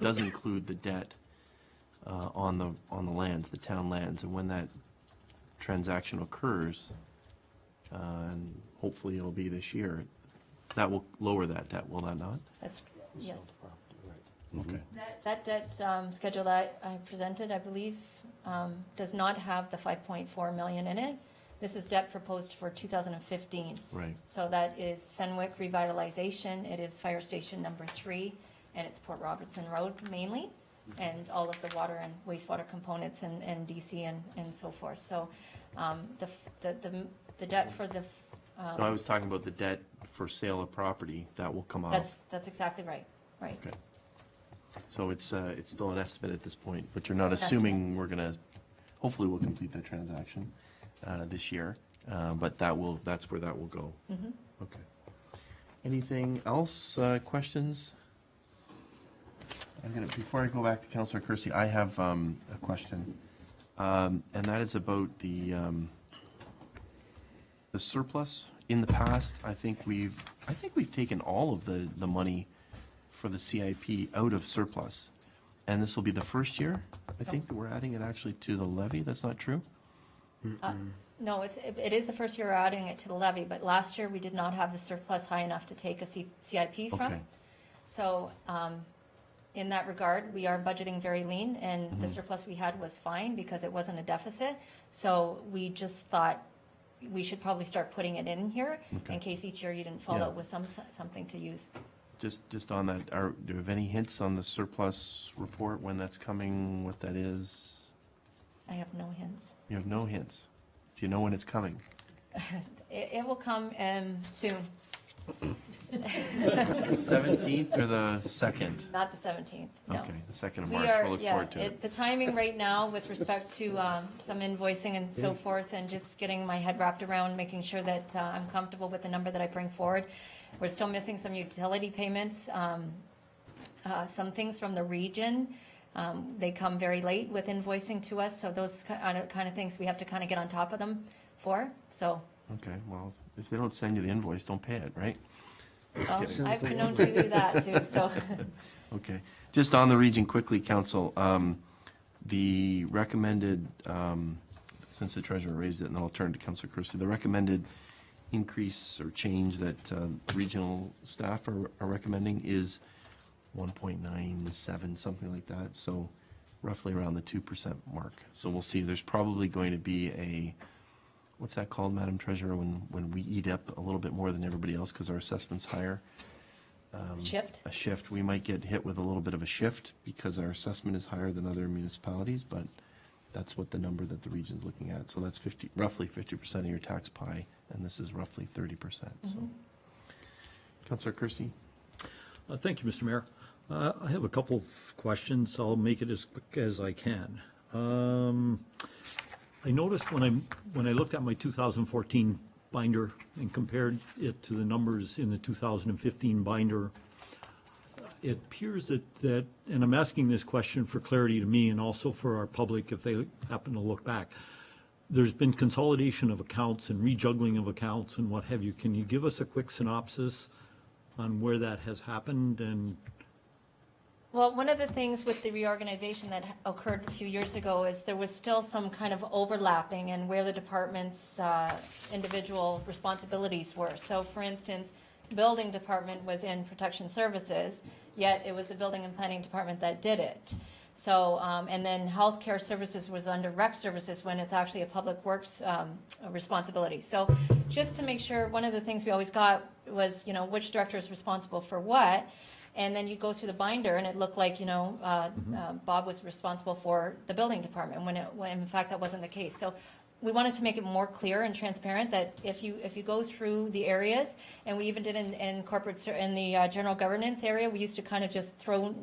does include the debt on the lands, the town lands, and when that transaction occurs, and hopefully it'll be this year, that will lower that debt, will that not? That's, yes. Okay. That debt schedule that I presented, I believe, does not have the 5.4 million in it. This is debt proposed for 2015. Right. So that is Fenwick revitalization, it is fire station number 3, and it's Port Robertson Road mainly, and all of the water and wastewater components and DC and so forth. So the debt for the No, I was talking about the debt for sale of property, that will come off. that's exactly right, right. Okay. So it's still an estimate at this point, but you're not assuming we're gonna, hopefully we'll complete that transaction this year, but that's where that will go. Mhm. Okay. Anything else, questions? Before I go back to Councillor Kersey, I have a question, and that is about the surplus. In the past, I think we've taken all of the money for the CIP out of surplus, and this will be the first year, I think, that we're adding it actually to the levy. That's not true? No, it is the first year we're adding it to the levy, but last year we did not have a surplus high enough to take a CIP from. Okay. So, in that regard, we are budgeting very lean, and the surplus we had was fine because it wasn't a deficit. So we just thought we should probably start putting it in here Okay. in case each year you didn't fall Yeah. out with something to use. Just on that, do you have any hints on the surplus report, when that's coming, what that is? I have no hints. You have no hints. Do you know when it's coming? It will come soon, 17th or the 2nd? not the 17th, no. Okay, the 2nd of We March. are, We'll look yeah, forward to it. the timing right now with respect to some invoicing and so forth, and just getting my head wrapped around, making sure that I'm comfortable with the number that I bring forward. We're still missing some utility payments, some things from the region. They come very late with invoicing to us, so those kind of things we have to kind of get on top of them for, so. Okay, well, if they don't send you the invoice, don't pay it, right? Just Well, kidding. I've been known to do that too, so. Okay. Just on the region quickly, Council, the recommended, since the treasurer raised it, and then I'll turn to Councillor Kersey, the recommended increase or change that regional staff are recommending is 1.97, something like that, so roughly around the 2% mark. So we'll see, there's probably going to be a, what's that called, Madam Treasurer, when we eat up a little bit more than everybody else because our assessment's higher? Shift? A shift. We might get hit with a little bit of a shift because our assessment is higher than other municipalities, but that's what the number that the region's looking at. So that's roughly 50% of your tax pie, and this is roughly 30%. So, Councillor Kersey? Thank you, Mr. Mayor. I have a couple of questions. I'll make it as quick as I can. I noticed when I looked at my 2014 binder and compared it to the numbers in the 2015 binder, it appears that, and I'm asking this question for clarity to me and also for our public if they happen to look back, there's been consolidation of accounts and rejuggling of accounts and what have you. Can you give us a quick synopsis on where that has happened? And Well, one of the things with the reorganization that occurred a few years ago is there was still some kind of overlapping in where the department's individual responsibilities were. So for instance, building department was in protection services, yet it was the building and planning department that did it. So, and then healthcare services was under rec services when it's actually a public works responsibility. So just to make sure, one of the things we always got was, you know, which director is responsible for what. And then you go through the binder and it looked like, you know, Bob was responsible for the building department when in fact that wasn't the case. So we wanted to make it more clear and transparent that if you go through the areas, and we even did in corporate, in the general governance area, we used to kind of just throw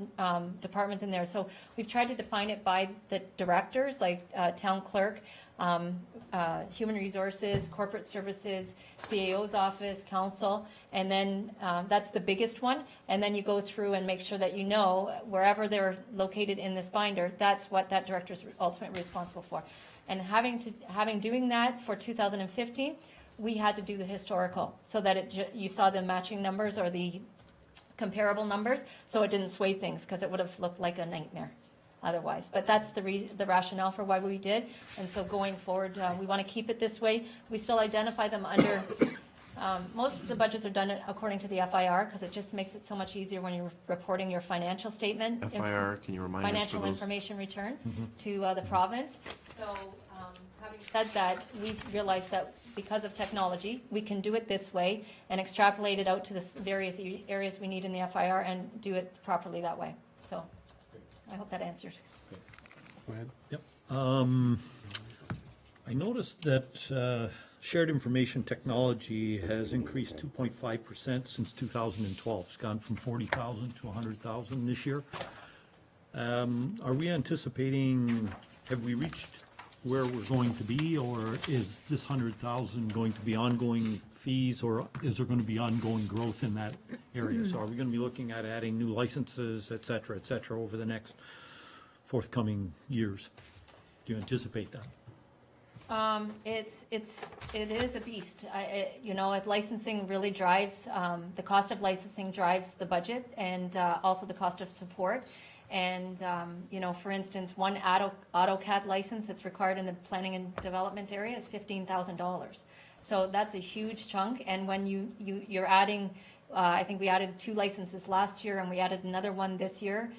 departments in there. So we've tried to define it by the directors, like town clerk, human resources, corporate services, CAO's office, council, and then that's the biggest one. And then you go through and make sure that you know wherever they're located in this binder, that's what that director is ultimately responsible for. And doing that for 2015, we had to do the historical so that you saw the matching numbers or the comparable numbers, so it didn't sway things, because it would have looked like a nightmare otherwise. But that's the rationale for why we did. And so going forward, we want to keep it this way. We still identify them under, most of the budgets are done according to the FIR, because it just makes it so much easier when you're reporting your financial statement. FIR, can you remind us for Financial those? information return to the province. So having said that, we've realized that because of technology, we can do it this way and extrapolate it out to the various areas we need in the FIR and do it properly that way. So I hope that answers. Go ahead. Yep. I noticed that shared information technology has increased 2.5% since 2012. It's gone from 40,000 to 100,000 this year. Are we anticipating, have we reached where we're going to be, or is this 100,000 going to be ongoing fees, or is there going to be ongoing growth in that area? So are we going to be looking at adding new licenses, et cetera, over the next forthcoming years? Do you anticipate that? It is a beast. You know, licensing really drives, the cost of licensing drives the budget, and also the cost of support. And, you know, for instance, one AutoCAD license that's required in the planning and development area is $15,000. So that's a huge chunk. And when you're adding, I think we added 2 licenses last year, and we added another one this year.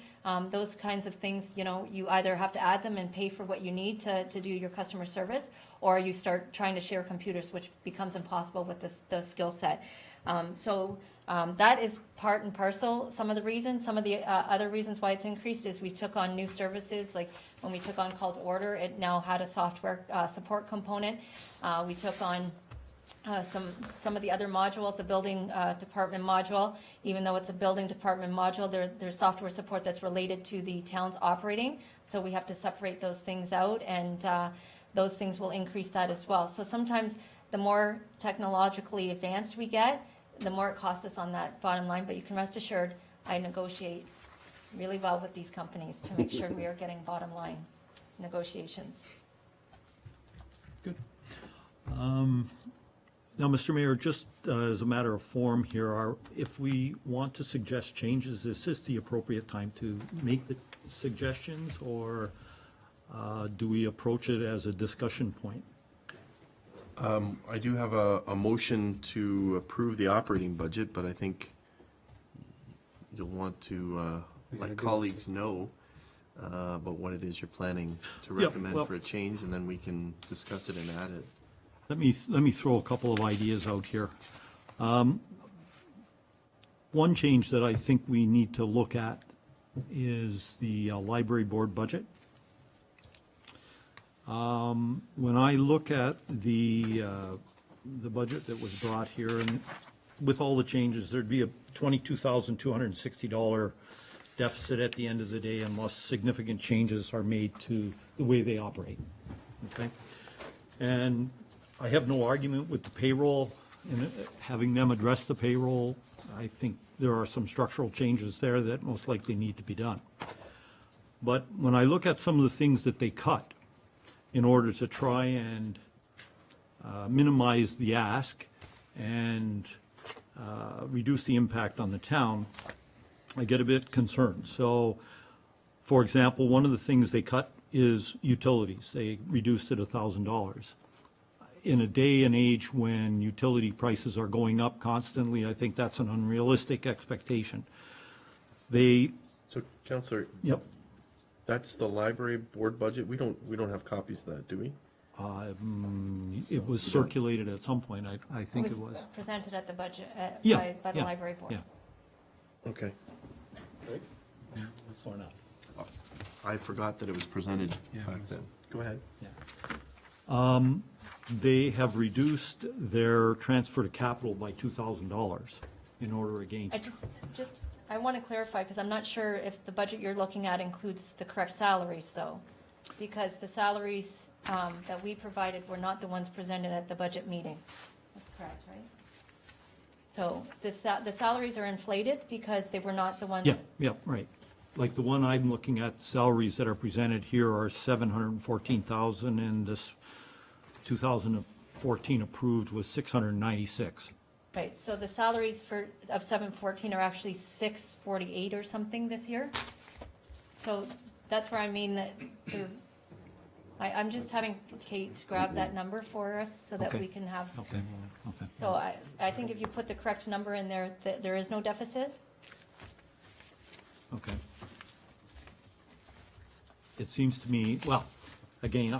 Those kinds of things, you know, you either have to add them and pay for what you need to do your customer service, or you start trying to share computers, which becomes impossible with the skill set. That is part and parcel. Some of the reasons, some of the other reasons why it's increased is we took on new services. Like when we took on call to order, it now had a software support component. We took on some of the other modules, the building department module. Even though it's a building department module, there's software support that's related to the town's operating. So we have to separate those things out, and those things will increase that as well. So sometimes the more technologically advanced we get, the more it costs us on that bottom line. But you can rest assured, I negotiate really well with these companies to make sure we are getting bottom line negotiations. Good. Now, Mr. Mayor, just as a matter of form here, if we want to suggest changes, is this the appropriate time to make the suggestions, or do we approach it as a discussion point? I do have a motion to approve the operating budget, but I think you'll want to let colleagues know about what it is you're planning to recommend for a change, and then we can discuss it and add it. Let me throw a couple of ideas out here. One change that I think we need to look at is the library board budget. When I look at the budget that was brought here, and with all the changes, there'd be a $22,260 deficit at the end of the day unless significant changes are made to the way they operate. Okay? And I have no argument with the payroll and having them address the payroll. I think there are some structural changes there that most likely need to be done. But when I look at some of the things that they cut in order to try and minimize the ask and reduce the impact on the town, I get a bit concerned. So, for example, one of the things they cut is utilities. They reduced it $1,000. In a day and age when utility prices are going up constantly, I think that's an unrealistic expectation. So, Councillor, Yep. That's the library board budget? We don't have copies of that, do we? It was circulated at some point, I think it was. Presented at the budget, Yeah, by the yeah, library board. Yeah. Okay. Yeah, or not. I forgot that it was presented back then. Go ahead. They have reduced their transfer to capital by $2,000 in order again. I want to clarify, because I'm not sure if the budget you're looking at includes the correct salaries, though. Because the salaries that we provided were not the ones presented at the budget meeting. That's correct, right? So the salaries are inflated because they were not the ones. Yeah, right. Like the one I'm looking at, salaries that are presented here are 714,000, and this 2014 approved was 696. Right, so the salaries of 714 are actually 648 or something this year. So that's where I mean that I'm just having Kate grab that number for us so that Okay. we can have. Okay. So I think if you put the correct number in there, there is no deficit. Okay. It seems to me, well, again,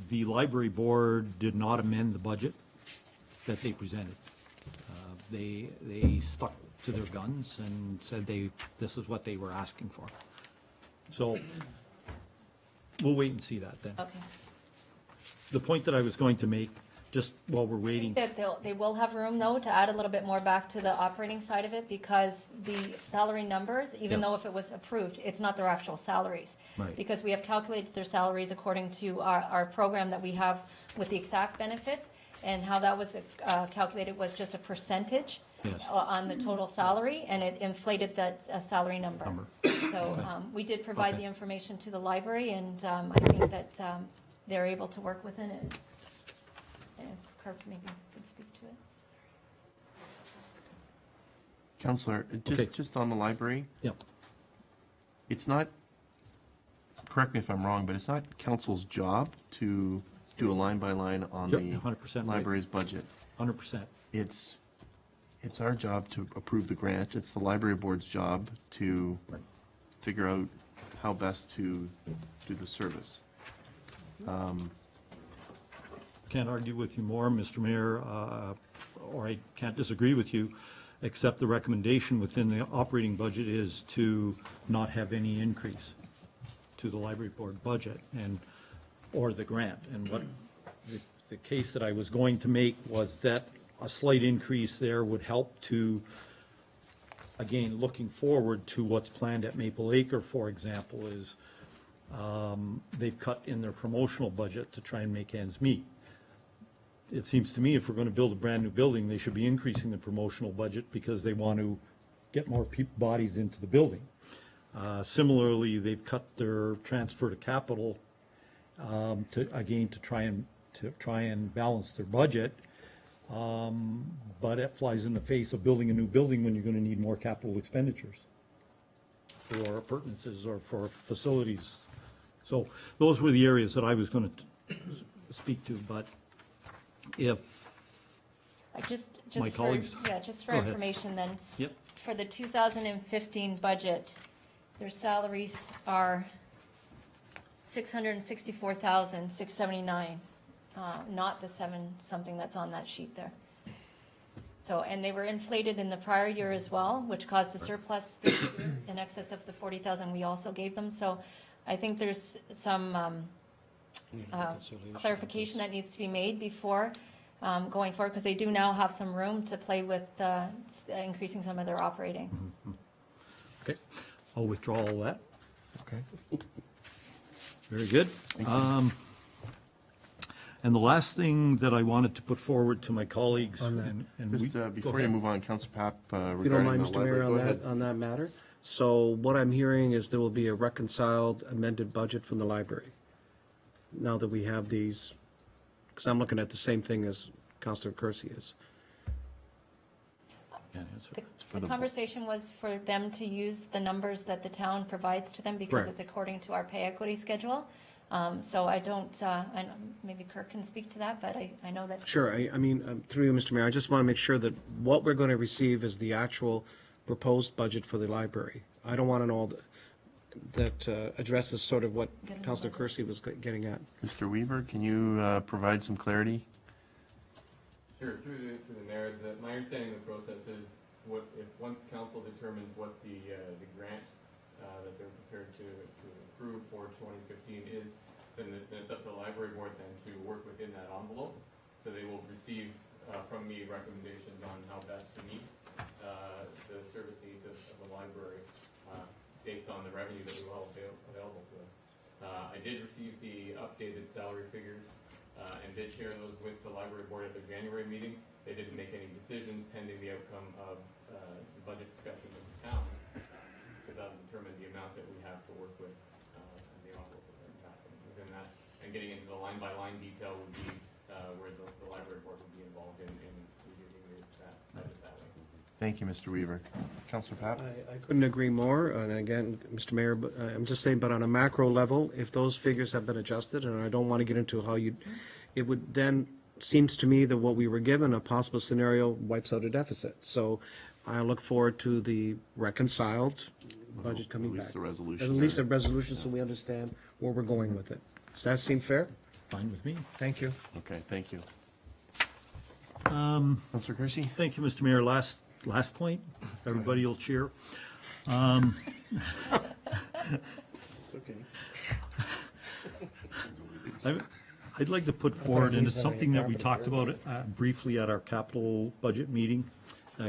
the library board did not amend the budget that they presented. They stuck to their guns and said this is what they were asking for. So we'll wait and see that then. Okay. The point that I was going to make, just while we're waiting, That they will have room, though, to add a little bit more back to the operating side of it, because the salary numbers, even Yes. though if it was approved, it's not their actual salaries. Right. Because we have calculated their salaries according to our program that we have with the exact benefits, and how that was calculated was just a percentage Yes. on the total salary, and it inflated that salary number. So we did provide Okay. the information to the library, and I think that they're able to work within it. And Kirk maybe could speak to it. Counselor, Okay. just on the library, yep, it's not, correct me if I'm wrong, but it's not council's job to do a line by line on Yep, the 100% right. library's budget. 100%. It's our job to approve the grant. It's the library board's job to Right. figure out how best to do the service. Can't argue with you more, Mr. Mayor, or I can't disagree with you, except the recommendation within the operating budget is to not have any increase to the library board budget or the grant. And what the case that I was going to make was that a slight increase there would help to, again, looking forward to what's planned at Maple Acre, for example, is they've cut in their promotional budget to try and make ends meet. It seems to me if we're going to build a brand-new building, they should be increasing the promotional budget because they want to get more bodies into the building. Similarly, they've cut their transfer to capital to try and balance their budget. But it flies in the face of building a new building when you're going to need more capital expenditures for appurtenances or for facilities. So those were the areas that I was going to speak to, but if Just my for, colleagues. just for Go ahead. information then. Yep. For the 2015 budget, their salaries are $664,679, not the something that's on that sheet there. So, and they were inflated in the prior year as well, which caused a surplus this year in excess of the 40,000 we also gave them. So I think there's some clarification that needs to be made before going forward, because they do now have some room to play with increasing some of their operating. Okay, I'll withdraw all that. Okay. Very good. And the last thing that I wanted to put forward to my colleagues, and we. Just go before you ahead. move on, Councilor Papp, If you don't regarding mind, the Mr. library, Mayor, go ahead. on that matter. So what I'm hearing is there will be a reconciled amended budget from the library. Now that we have these, because I'm looking at the same thing as Councilor Kersey is. Can't answer. The conversation was for them to use the numbers that the town provides to them, because Right. it's according to our pay equity schedule. So I don't, I know, maybe Kirk can speak to that, but I know that. Sure, I mean, through you, Mr. Mayor, I just want to make sure that what we're going to receive is the actual proposed budget for the library. I don't want to know addresses sort of what Councillor Kersey was getting at. Mr. Weaver, can you provide some clarity? Sure, through the mayor, my understanding of the process is if once council determines what the grant that they're prepared to approve for 2015 is, then it's up to the library board then to work within that envelope. So they will receive from me recommendations on how best to meet the service needs of the library based on the revenue that we will have available to us. I did receive the updated salary figures and did share those with the library board at their January meeting. They didn't make any decisions pending the outcome of the budget discussion with the town, because that'll determine the amount that we have to work with and the envelope that they're packing within that. And getting into the line-by-line detail would be where the library board would be involved in reviewing that budget that way. Thank you, Mr. Weaver. Councillor Papp? I couldn't agree more, and again, Mr. Mayor, but I'm just saying, but on a macro level, if those figures have been adjusted, and I don't want to get into how it would then, seems to me that what we were given, a possible scenario, wipes out a deficit. So I look forward to the reconciled budget coming back. At least the resolution. At least a resolution, so we understand where we're going with it. Does that seem fair? Fine with me. Thank you. Okay, thank you. Councillor Kersey? Thank you, Mr. Mayor. Last point, everybody will cheer. It's okay. I'd like to put forward, and it's something that we talked about briefly at our capital budget meeting,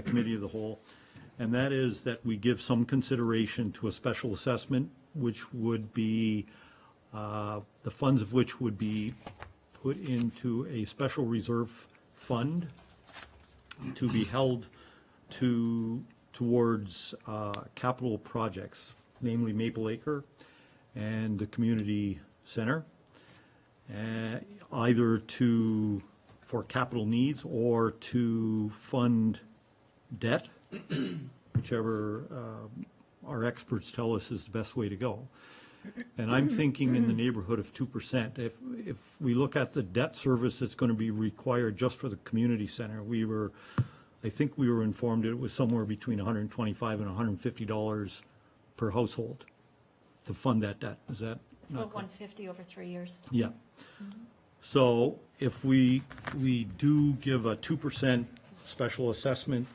committee of the whole, and that is that we give some consideration to a special assessment, which would be, the funds of which would be put into a special reserve fund to be held towards capital projects, namely Maple Acre and the community center, either for capital needs or to fund debt, whichever our experts tell us is the best way to go. And I'm thinking in the neighborhood of 2%. If we look at the debt service that's going to be required just for the community center, I think we were informed it was somewhere between $125 and $150 per household to fund that debt. Is that? It's about 150 over 3 years. Yeah. So if we do give a 2% special assessment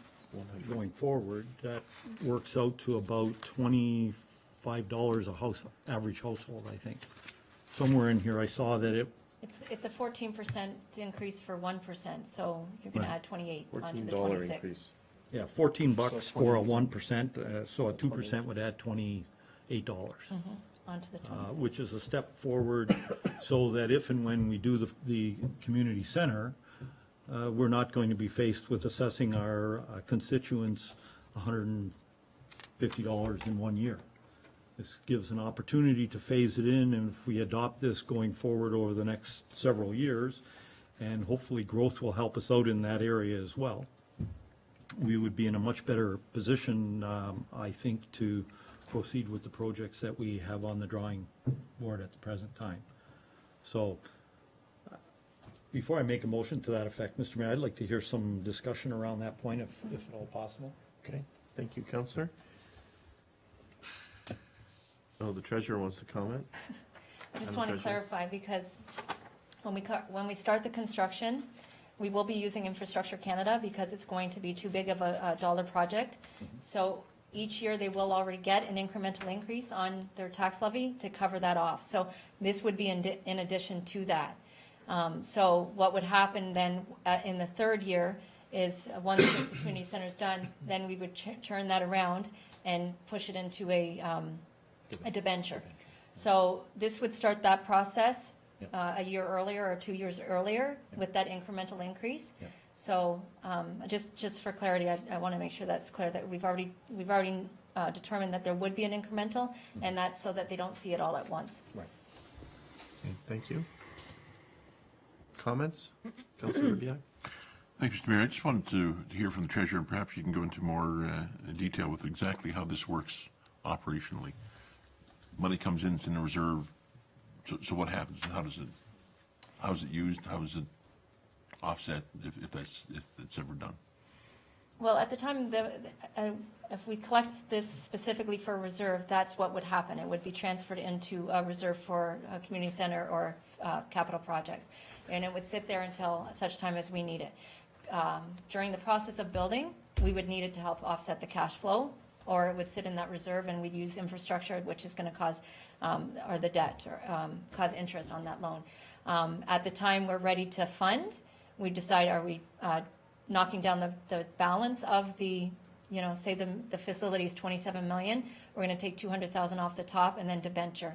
going forward, that works out to about $25 a house, average household, I think. Somewhere in here I saw that It's a 14% increase for 1%, so you're going to Right. add 28 onto the $14 26. increase. yeah, $14 for a 1%, so a 2% would add $28. Onto the 26. Which is a step forward, so that if and when we do the community center, we're not going to be faced with assessing our constituents $150 in 1 year. This gives an opportunity to phase it in, and if we adopt this going forward over the next several years, and hopefully growth will help us out in that area as well, we would be in a much better position, I think, to proceed with the projects that we have on the drawing board at the present time. So, before I make a motion to that effect, Mr. Mayor, I'd like to hear some discussion around that point, if at all possible. Okay, thank you, Councillor. Oh, the treasurer wants to comment? I just Madam want to Treasurer. clarify, because when we start the construction, we will be using Infrastructure Canada because it's going to be too big of a dollar project. So each year, they will already get an incremental increase on their tax levy to cover that off. So this would be in addition to that. So what would happen then in the third year is, once the community center's done, then we would turn that around and push it into a debenture. So this would start that process a year earlier or 2 years earlier with that incremental increase. So just for clarity, I want to make sure that's clear, that we've already determined that there would be an incremental, and that's so that they don't see it all at once. Right. Okay, thank you. Comments? Councillor Rubio? Thank you, Mr. Mayor. I just wanted to hear from the treasurer, and perhaps you can go into more detail with exactly how this works operationally. Money comes in, it's in the reserve, so what happens? How is it used? How is it offset if it's ever done? Well, at the time, if we collect this specifically for reserve, that's what would happen. It would be transferred into a reserve for a community center or capital projects. And it would sit there until such time as we need it. During the process of building, we would need it to help offset the cash flow, or it would sit in that reserve and we'd use infrastructure, which is going to cause, or the debt, or cause interest on that loan. At the time we're ready to fund, we decide, are we knocking down the balance of the, you know, say the facility is 27 million, we're going to take 200,000 off the top and then debenture.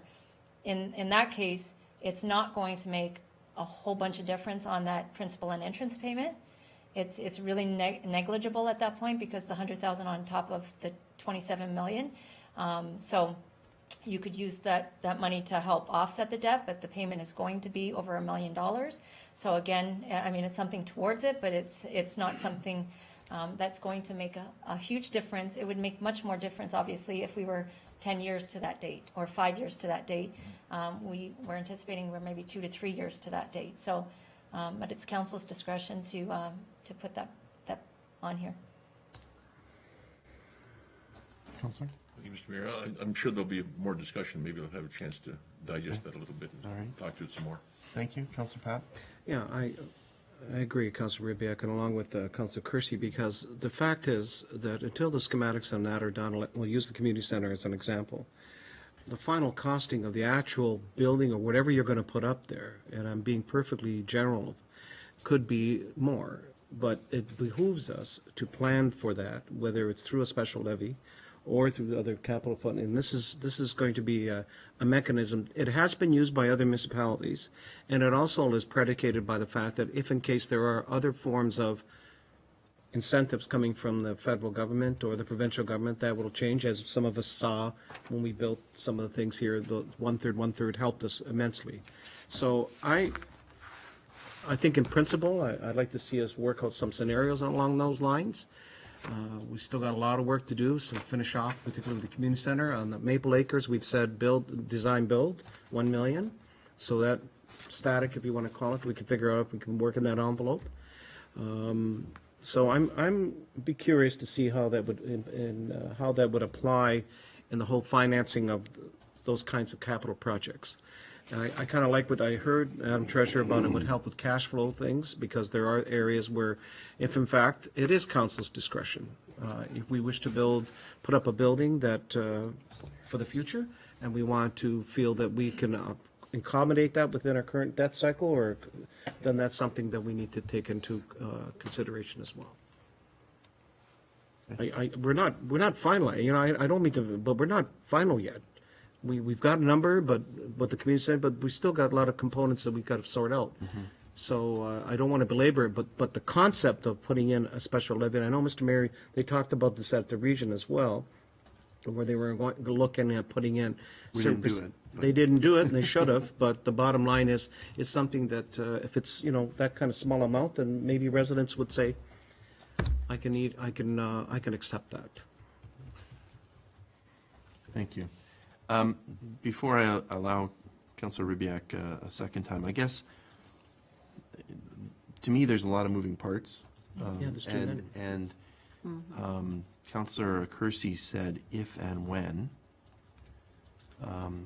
In that case, it's not going to make a whole bunch of difference on that principal and interest payment. It's really negligible at that point because the 100,000 on top of the 27 million. So you could use that money to help offset the debt, but the payment is going to be over $1 million. So again, I mean, it's something towards it, but it's not something that's going to make a huge difference. It would make much more difference, obviously, if we were 10 years to that date or 5 years to that date. We're anticipating we're maybe 2 to 3 years to that date. So, but it's council's discretion to put that on here. Councillor? Thank you, Mr. Mayor. I'm sure there'll be more discussion. Maybe I'll have a chance to digest that a little bit and All right. talk to it some more. Thank you. Councillor Pat? Yeah, I agree, Councillor Ribbiak, and along with Councillor Kersey, because the fact is that until the schematics on that are done, we'll use the community center as an example, the final costing of the actual building or whatever you're going to put up there, and I'm being perfectly general, could be more. But it behooves us to plan for that, whether it's through a special levy or through other capital funding. And this is going to be a mechanism. It has been used by other municipalities, and it also is predicated by the fact that if in case there are other forms of incentives coming from the federal government or the provincial government, that will change, as some of us saw when we built some of the things here. The one-third helped us immensely. So I think in principle, I'd like to see us work out some scenarios along those lines. We still got a lot of work to do, so finish off, particularly with the community center. On the Maple Acres, we've said design build, 1 million. So that static, if you want to call it, we can figure out if we can work in that envelope. So I'm be curious to see how that would how that would apply in the whole financing of those kinds of capital projects. I kind of like what I heard, Madam Treasurer, about it would help with cash flow things, because there are areas where, if in fact it is council's discretion, if we wish to put up a building that for the future, and we want to feel that we can accommodate that within our current debt cycle, or then that's something that we need to take into consideration as well. We're not final. You know, I don't mean to, but we're not final yet. We've got a number, but what the community said, but we still got a lot of components that we've got to sort out. Mm-hmm. So I don't want to belabor it, but the concept of putting in a special levy, and I know, Mr. Mayor, they talked about this at the region as well, where they were looking at putting in. We didn't do it. They didn't do it, and they should have, but the bottom line is, it's something that if it's, you know, that kind of small amount, then maybe residents would say, I can accept that. Thank you. Before I allow Councillor Ribbiak a second time, I guess, to me, there's a lot of moving parts. Yeah, there's too many. And Councillor Kersey said if and when.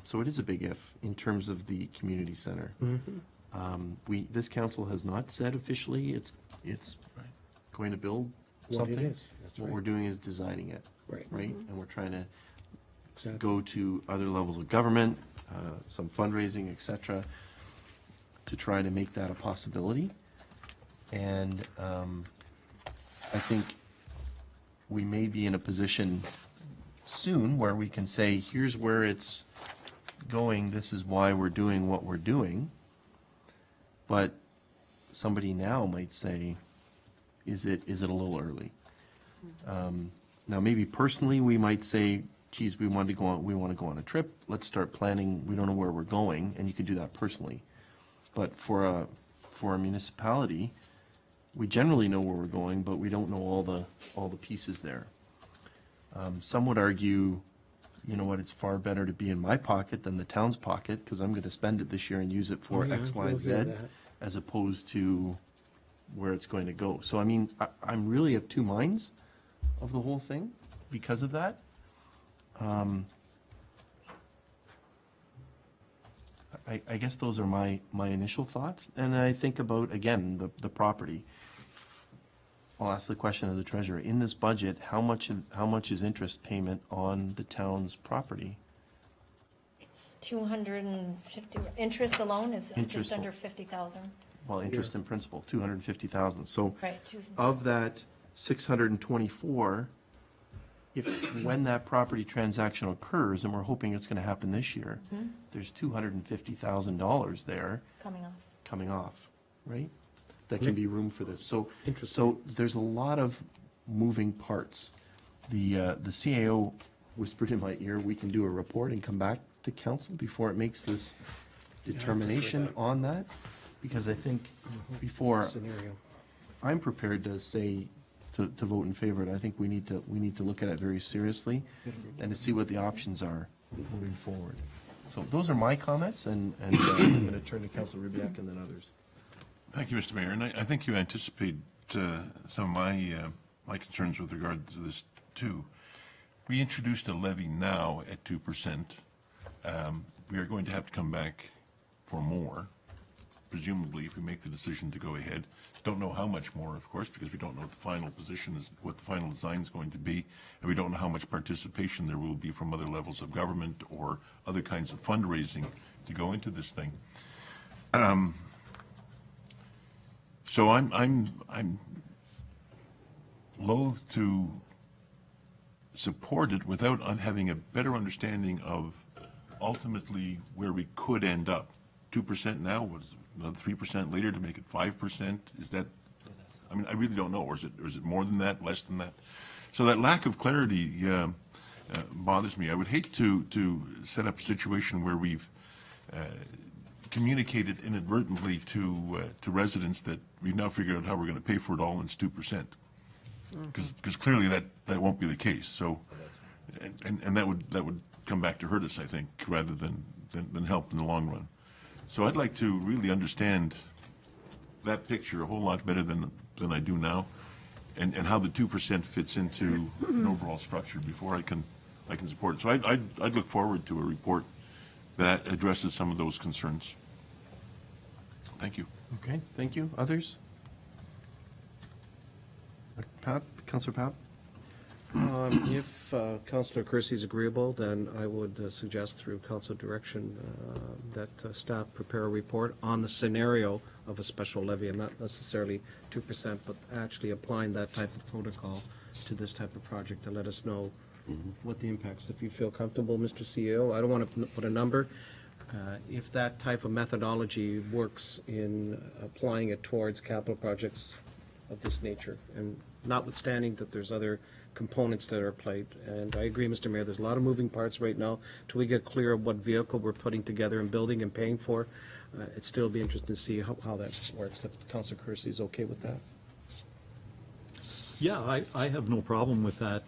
So it is a big if in terms of the community center. Mm-hmm. This council has not said officially it's going to build something. What it is. That's what right. we're doing is designing it. Right. Right? And we're trying to Exactly. go to other levels of government, some fundraising, et cetera, to try to make that a possibility. And I think we may be in a position soon where we can say, here's where it's going, this is why we're doing what we're doing. But somebody now might say, is it a little early? Now, maybe personally, we might say, geez, we want to go on a trip, let's start planning, we don't know where we're going, and you can do that personally. But for a municipality, we generally know where we're going, but we don't know all the pieces there. Some would argue, you know what, it's far better to be in my pocket than the town's pocket, because I'm going to spend it this year and use it for X, Y, Z, as opposed to where it's going to go. So, I mean, I'm really of two minds. of the whole thing because of that. I guess those are my initial thoughts. And I think about, again, the property. I'll ask the question of the treasurer. In this budget, how much is interest payment on the town's property? It's 250, interest alone is Interest just under 50,000. Well, interest and principal, 250,000. So Right. of that 624, when that property transaction occurs, and we're hoping it's going to happen this year, there's $250,000 there Coming off. right? That can be room for this. So Interesting. there's a lot of moving parts. The CAO whispered in my ear, we can do a report and come back to council before it makes this determination on that, because I think before Scenario. I'm prepared to say, to vote in favor of it, I think we need to look at it very seriously and to see what the options are moving forward. So those are my comments, and I'm going to turn to Councilor Ribbiak and then others. Thank you, Mr. Mayor, and I think you anticipate some of my concerns with regard to this too. We introduced a levy now at 2%. We are going to have to come back for more, presumably if we make the decision to go ahead. Don't know how much more, of course, because we don't know what the final position is, what the final design is going to be, and we don't know how much participation there will be from other levels of government or other kinds of fundraising to go into this thing. So I'm loath to support it without having a better understanding of ultimately where we could end up. 2% now, was another 3% later to make it 5%? Is that, I mean, I really don't know. Or is it more than that, less than that? So that lack of clarity bothers me. I would hate to set up a situation where we've communicated inadvertently to residents that we've now figured out how we're going to pay for it all, and it's 2%. Because clearly that won't be the case. So, and that would come back to hurt us, I think, rather than help in the long run. So I'd like to really understand that picture a whole lot better than I do now, and how the 2% fits into an overall structure before I can support it. So I'd look forward to a report that addresses some of those concerns. Thank you. Okay, thank you. Others? Pat, Councillor Pat? If Councillor Kersey is agreeable, then I would suggest through council direction that staff prepare a report on the scenario of a special levy, and not necessarily 2%, but actually applying that type of protocol to this type of project to let us know what the impacts. If you feel comfortable, Mr. CEO, I don't want to put a number. If that type of methodology works in applying it towards capital projects of this nature, and notwithstanding that there's other components that are played. And I agree, Mr. Mayor, there's a lot of moving parts right now. Till we get clear of what vehicle we're putting together and building and paying for, it'd still be interesting to see how that works, if Councillor Kersey is okay with that. Yeah, I have no problem with that.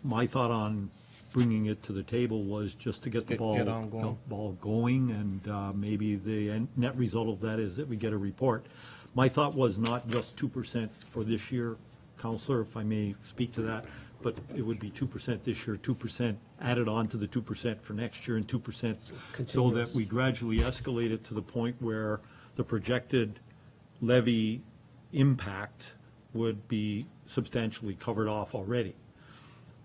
My thought on bringing it to the table was just to get the ball going, and maybe the net result of that is that we get a report. My thought was not just 2% for this year, Councillor, if I may speak to that, but it would be 2% this year, 2% added on to the 2% for next year, and 2% so that we gradually escalate it to the point where the projected levy impact would be substantially covered off already.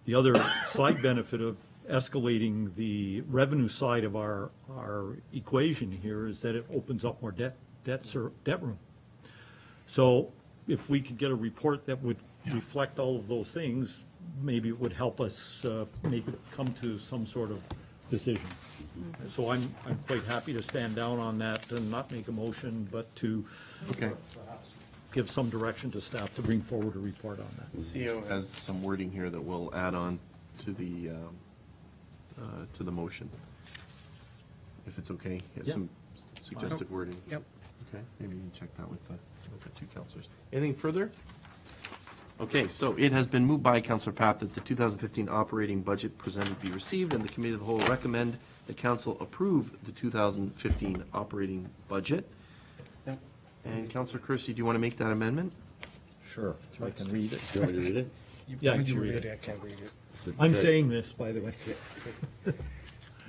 The other side benefit of escalating the revenue side of our equation here is that it opens up more debt room. So if we could get a report that would reflect all of those things, maybe it would help us make it come to some sort of decision. So I'm quite happy to stand down on that and not make a motion, but to give some direction to staff to bring forward a report on that. CEO has some wording here that we'll add on to the motion, if it's okay. It's some suggested wording. Yep. Okay, maybe you can check that with the two councillors. Anything further? Okay, so it has been moved by Councillor Papp that the 2015 operating budget presented be received, and the Committee of the Whole recommend that Council approve the 2015 operating budget. And Councillor Kersey, do you want to make that amendment? Sure, if I can read it. Do you want me to read it? Yeah, You you read read it, I can't read it. I'm saying this, by the way.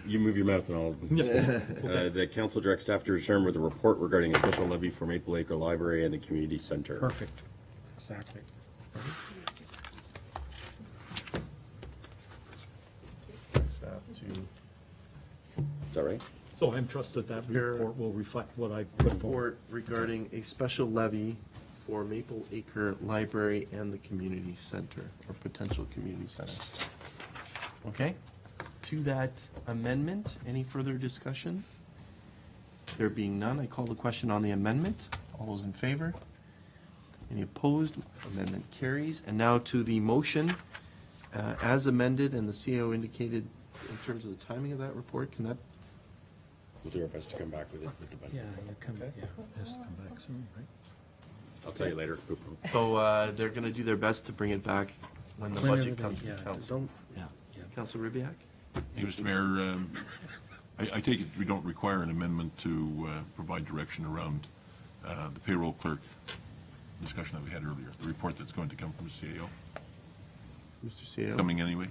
You move your mouth and all. The council directs staff to return with a report regarding a special levy for Maple Acre Library and the community center. Perfect. Exactly. Staff to Is that right? So I'm trusted that report will reflect what I put forward. report regarding a special levy for Maple Acre Library and the community center, or potential community center. Okay? To that amendment, any further discussion? There being none, I call the question on the amendment. All those in favor? Any opposed? Amendment carries. And now to the motion, as amended, and the CEO indicated in terms of the timing of that report, can that, We'll do our best to come back with it with the budget. Yeah, you come, yeah. Has to come back soon, right? I'll tell you later. so they're gonna do their best to bring it back when the Whenever budget they- comes to yeah, council. don't- Councilor Ribbiak? Hey, Mr. Mayor, I take it we don't require an amendment to provide direction around the payroll clerk discussion that we had earlier, the report that's going to come from the CAO, Mr. CEO? coming anyway,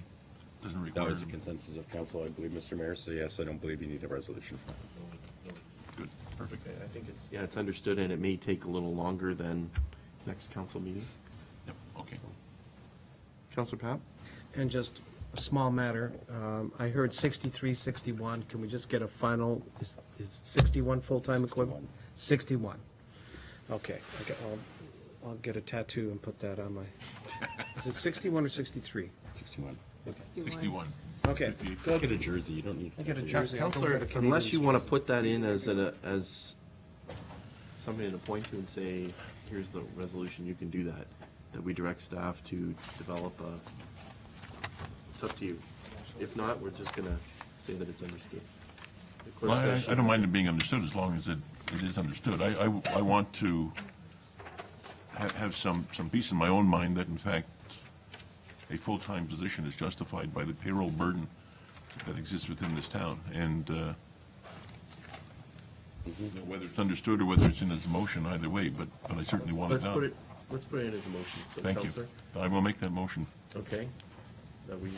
doesn't That require. was the consensus of council, I believe, Mr. Mayor, so yes, I don't believe you need a resolution. Good, perfect. Okay, I think it's, yeah, it's understood, and it may take a little longer than next council meeting. Yep, okay. Councilor Papp? And just a small matter, I heard 63, 61, can we just get a final, is 61 full-time equivalent? 61. Okay, I'll get a tattoo and put that on my, is it 61 or 63? 61. 61. Okay. Go get a jersey, you don't need. I get a jersey. I'll go Councilor, get a Canadian unless you want to jersey. put that in as somebody to point to and say, here's the resolution, you can do that we direct staff to develop a, it's up to you. If not, we're just gonna say that it's understood. The clerk Well, says she- I don't mind it being understood as long as it is understood. I want to have some peace in my own mind that in fact a full-time position is justified by the payroll burden that exists within this town. And whether it's understood or whether it's in as a motion, either way, but I certainly want it Let's done. put it in as a motion, so Thank you. Councilor, I will make that motion. okay, that we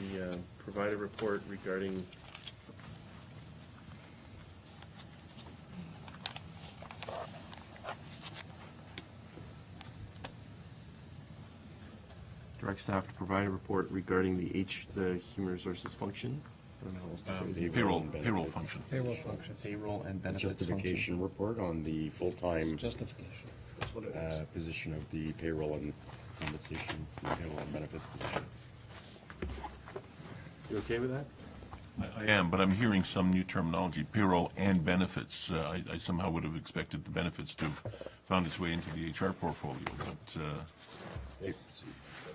provide a report regarding direct staff to provide a report regarding the human resources function. I don't know how else to phrase it. Payroll benefits. function. Payroll function. Payroll and benefits function. Justification report on the full-time Justification, that's what it is. position of the payroll and compensation, payroll and benefits position. You okay with that? I am, but I'm hearing some new terminology, payroll and benefits. I somehow would have expected the benefits to have found its way into the HR portfolio, but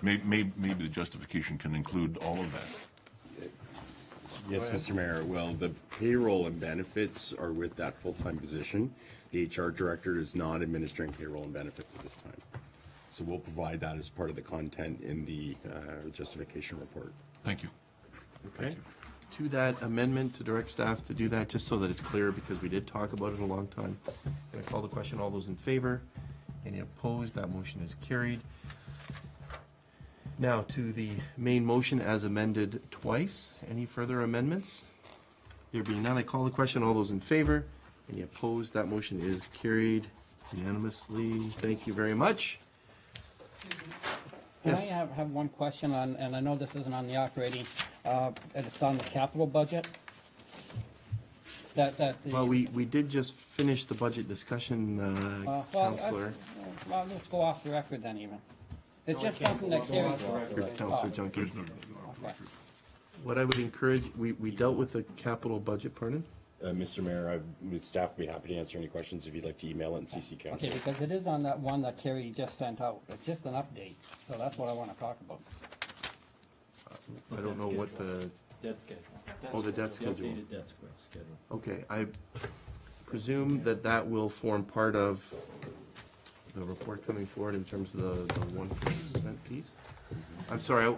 maybe the justification can include all of that. Yes, Mr. Mayor. Well, the payroll and benefits are with that full-time position. The HR director is not administering payroll and benefits at this time. So we'll provide that as part of the content in the justification report. Thank you. Okay. To that amendment, to direct staff to do that, just so that it's clear, because we did talk about it a long time. Can I call the question? All those in favor? Any opposed? That motion is carried. Now, to the main motion as amended twice. Any further amendments? There being none, I call the question. All those in favor? Any opposed? That motion is carried unanimously. Thank you very much. Can I Yes. have one question on, and I know this isn't on the operating, and it's on the capital budget? That the. Well, we did just finish the budget discussion, well, Counselor. Well, let's go off the record then even. It's just something that carries. Counselor Junkie. Okay. What I would encourage, we dealt with the capital budget, pardon? Mr. Mayor, staff would be happy to answer any questions if you'd like to email it and CC council. Okay, because it is on that one that Kerry just sent out. It's just an update, so that's what I want to talk about. I don't know what the, Debt schedule. oh, the debt schedule. Updated debt schedule. Okay, I presume that will form part of the report coming forward in terms of the 1% piece? I'm sorry,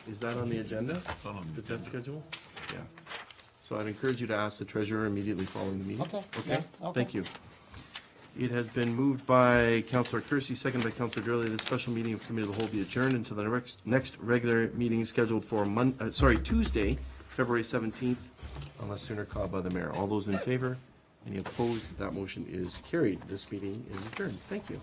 is that on the agenda? It's not on the The debt schedule? Yeah. So I'd encourage you to ask the treasurer immediately following the meeting. Okay, Okay? yeah, okay. Thank you. It has been moved by Councillor Kersey, seconded by Councillor Durley. This special meeting of Committee of the Whole be adjourned until the next regular meeting scheduled for Tuesday, February 17th, unless sooner called by the mayor. All those in favor? Any opposed? That motion is carried. This meeting is adjourned. Thank you.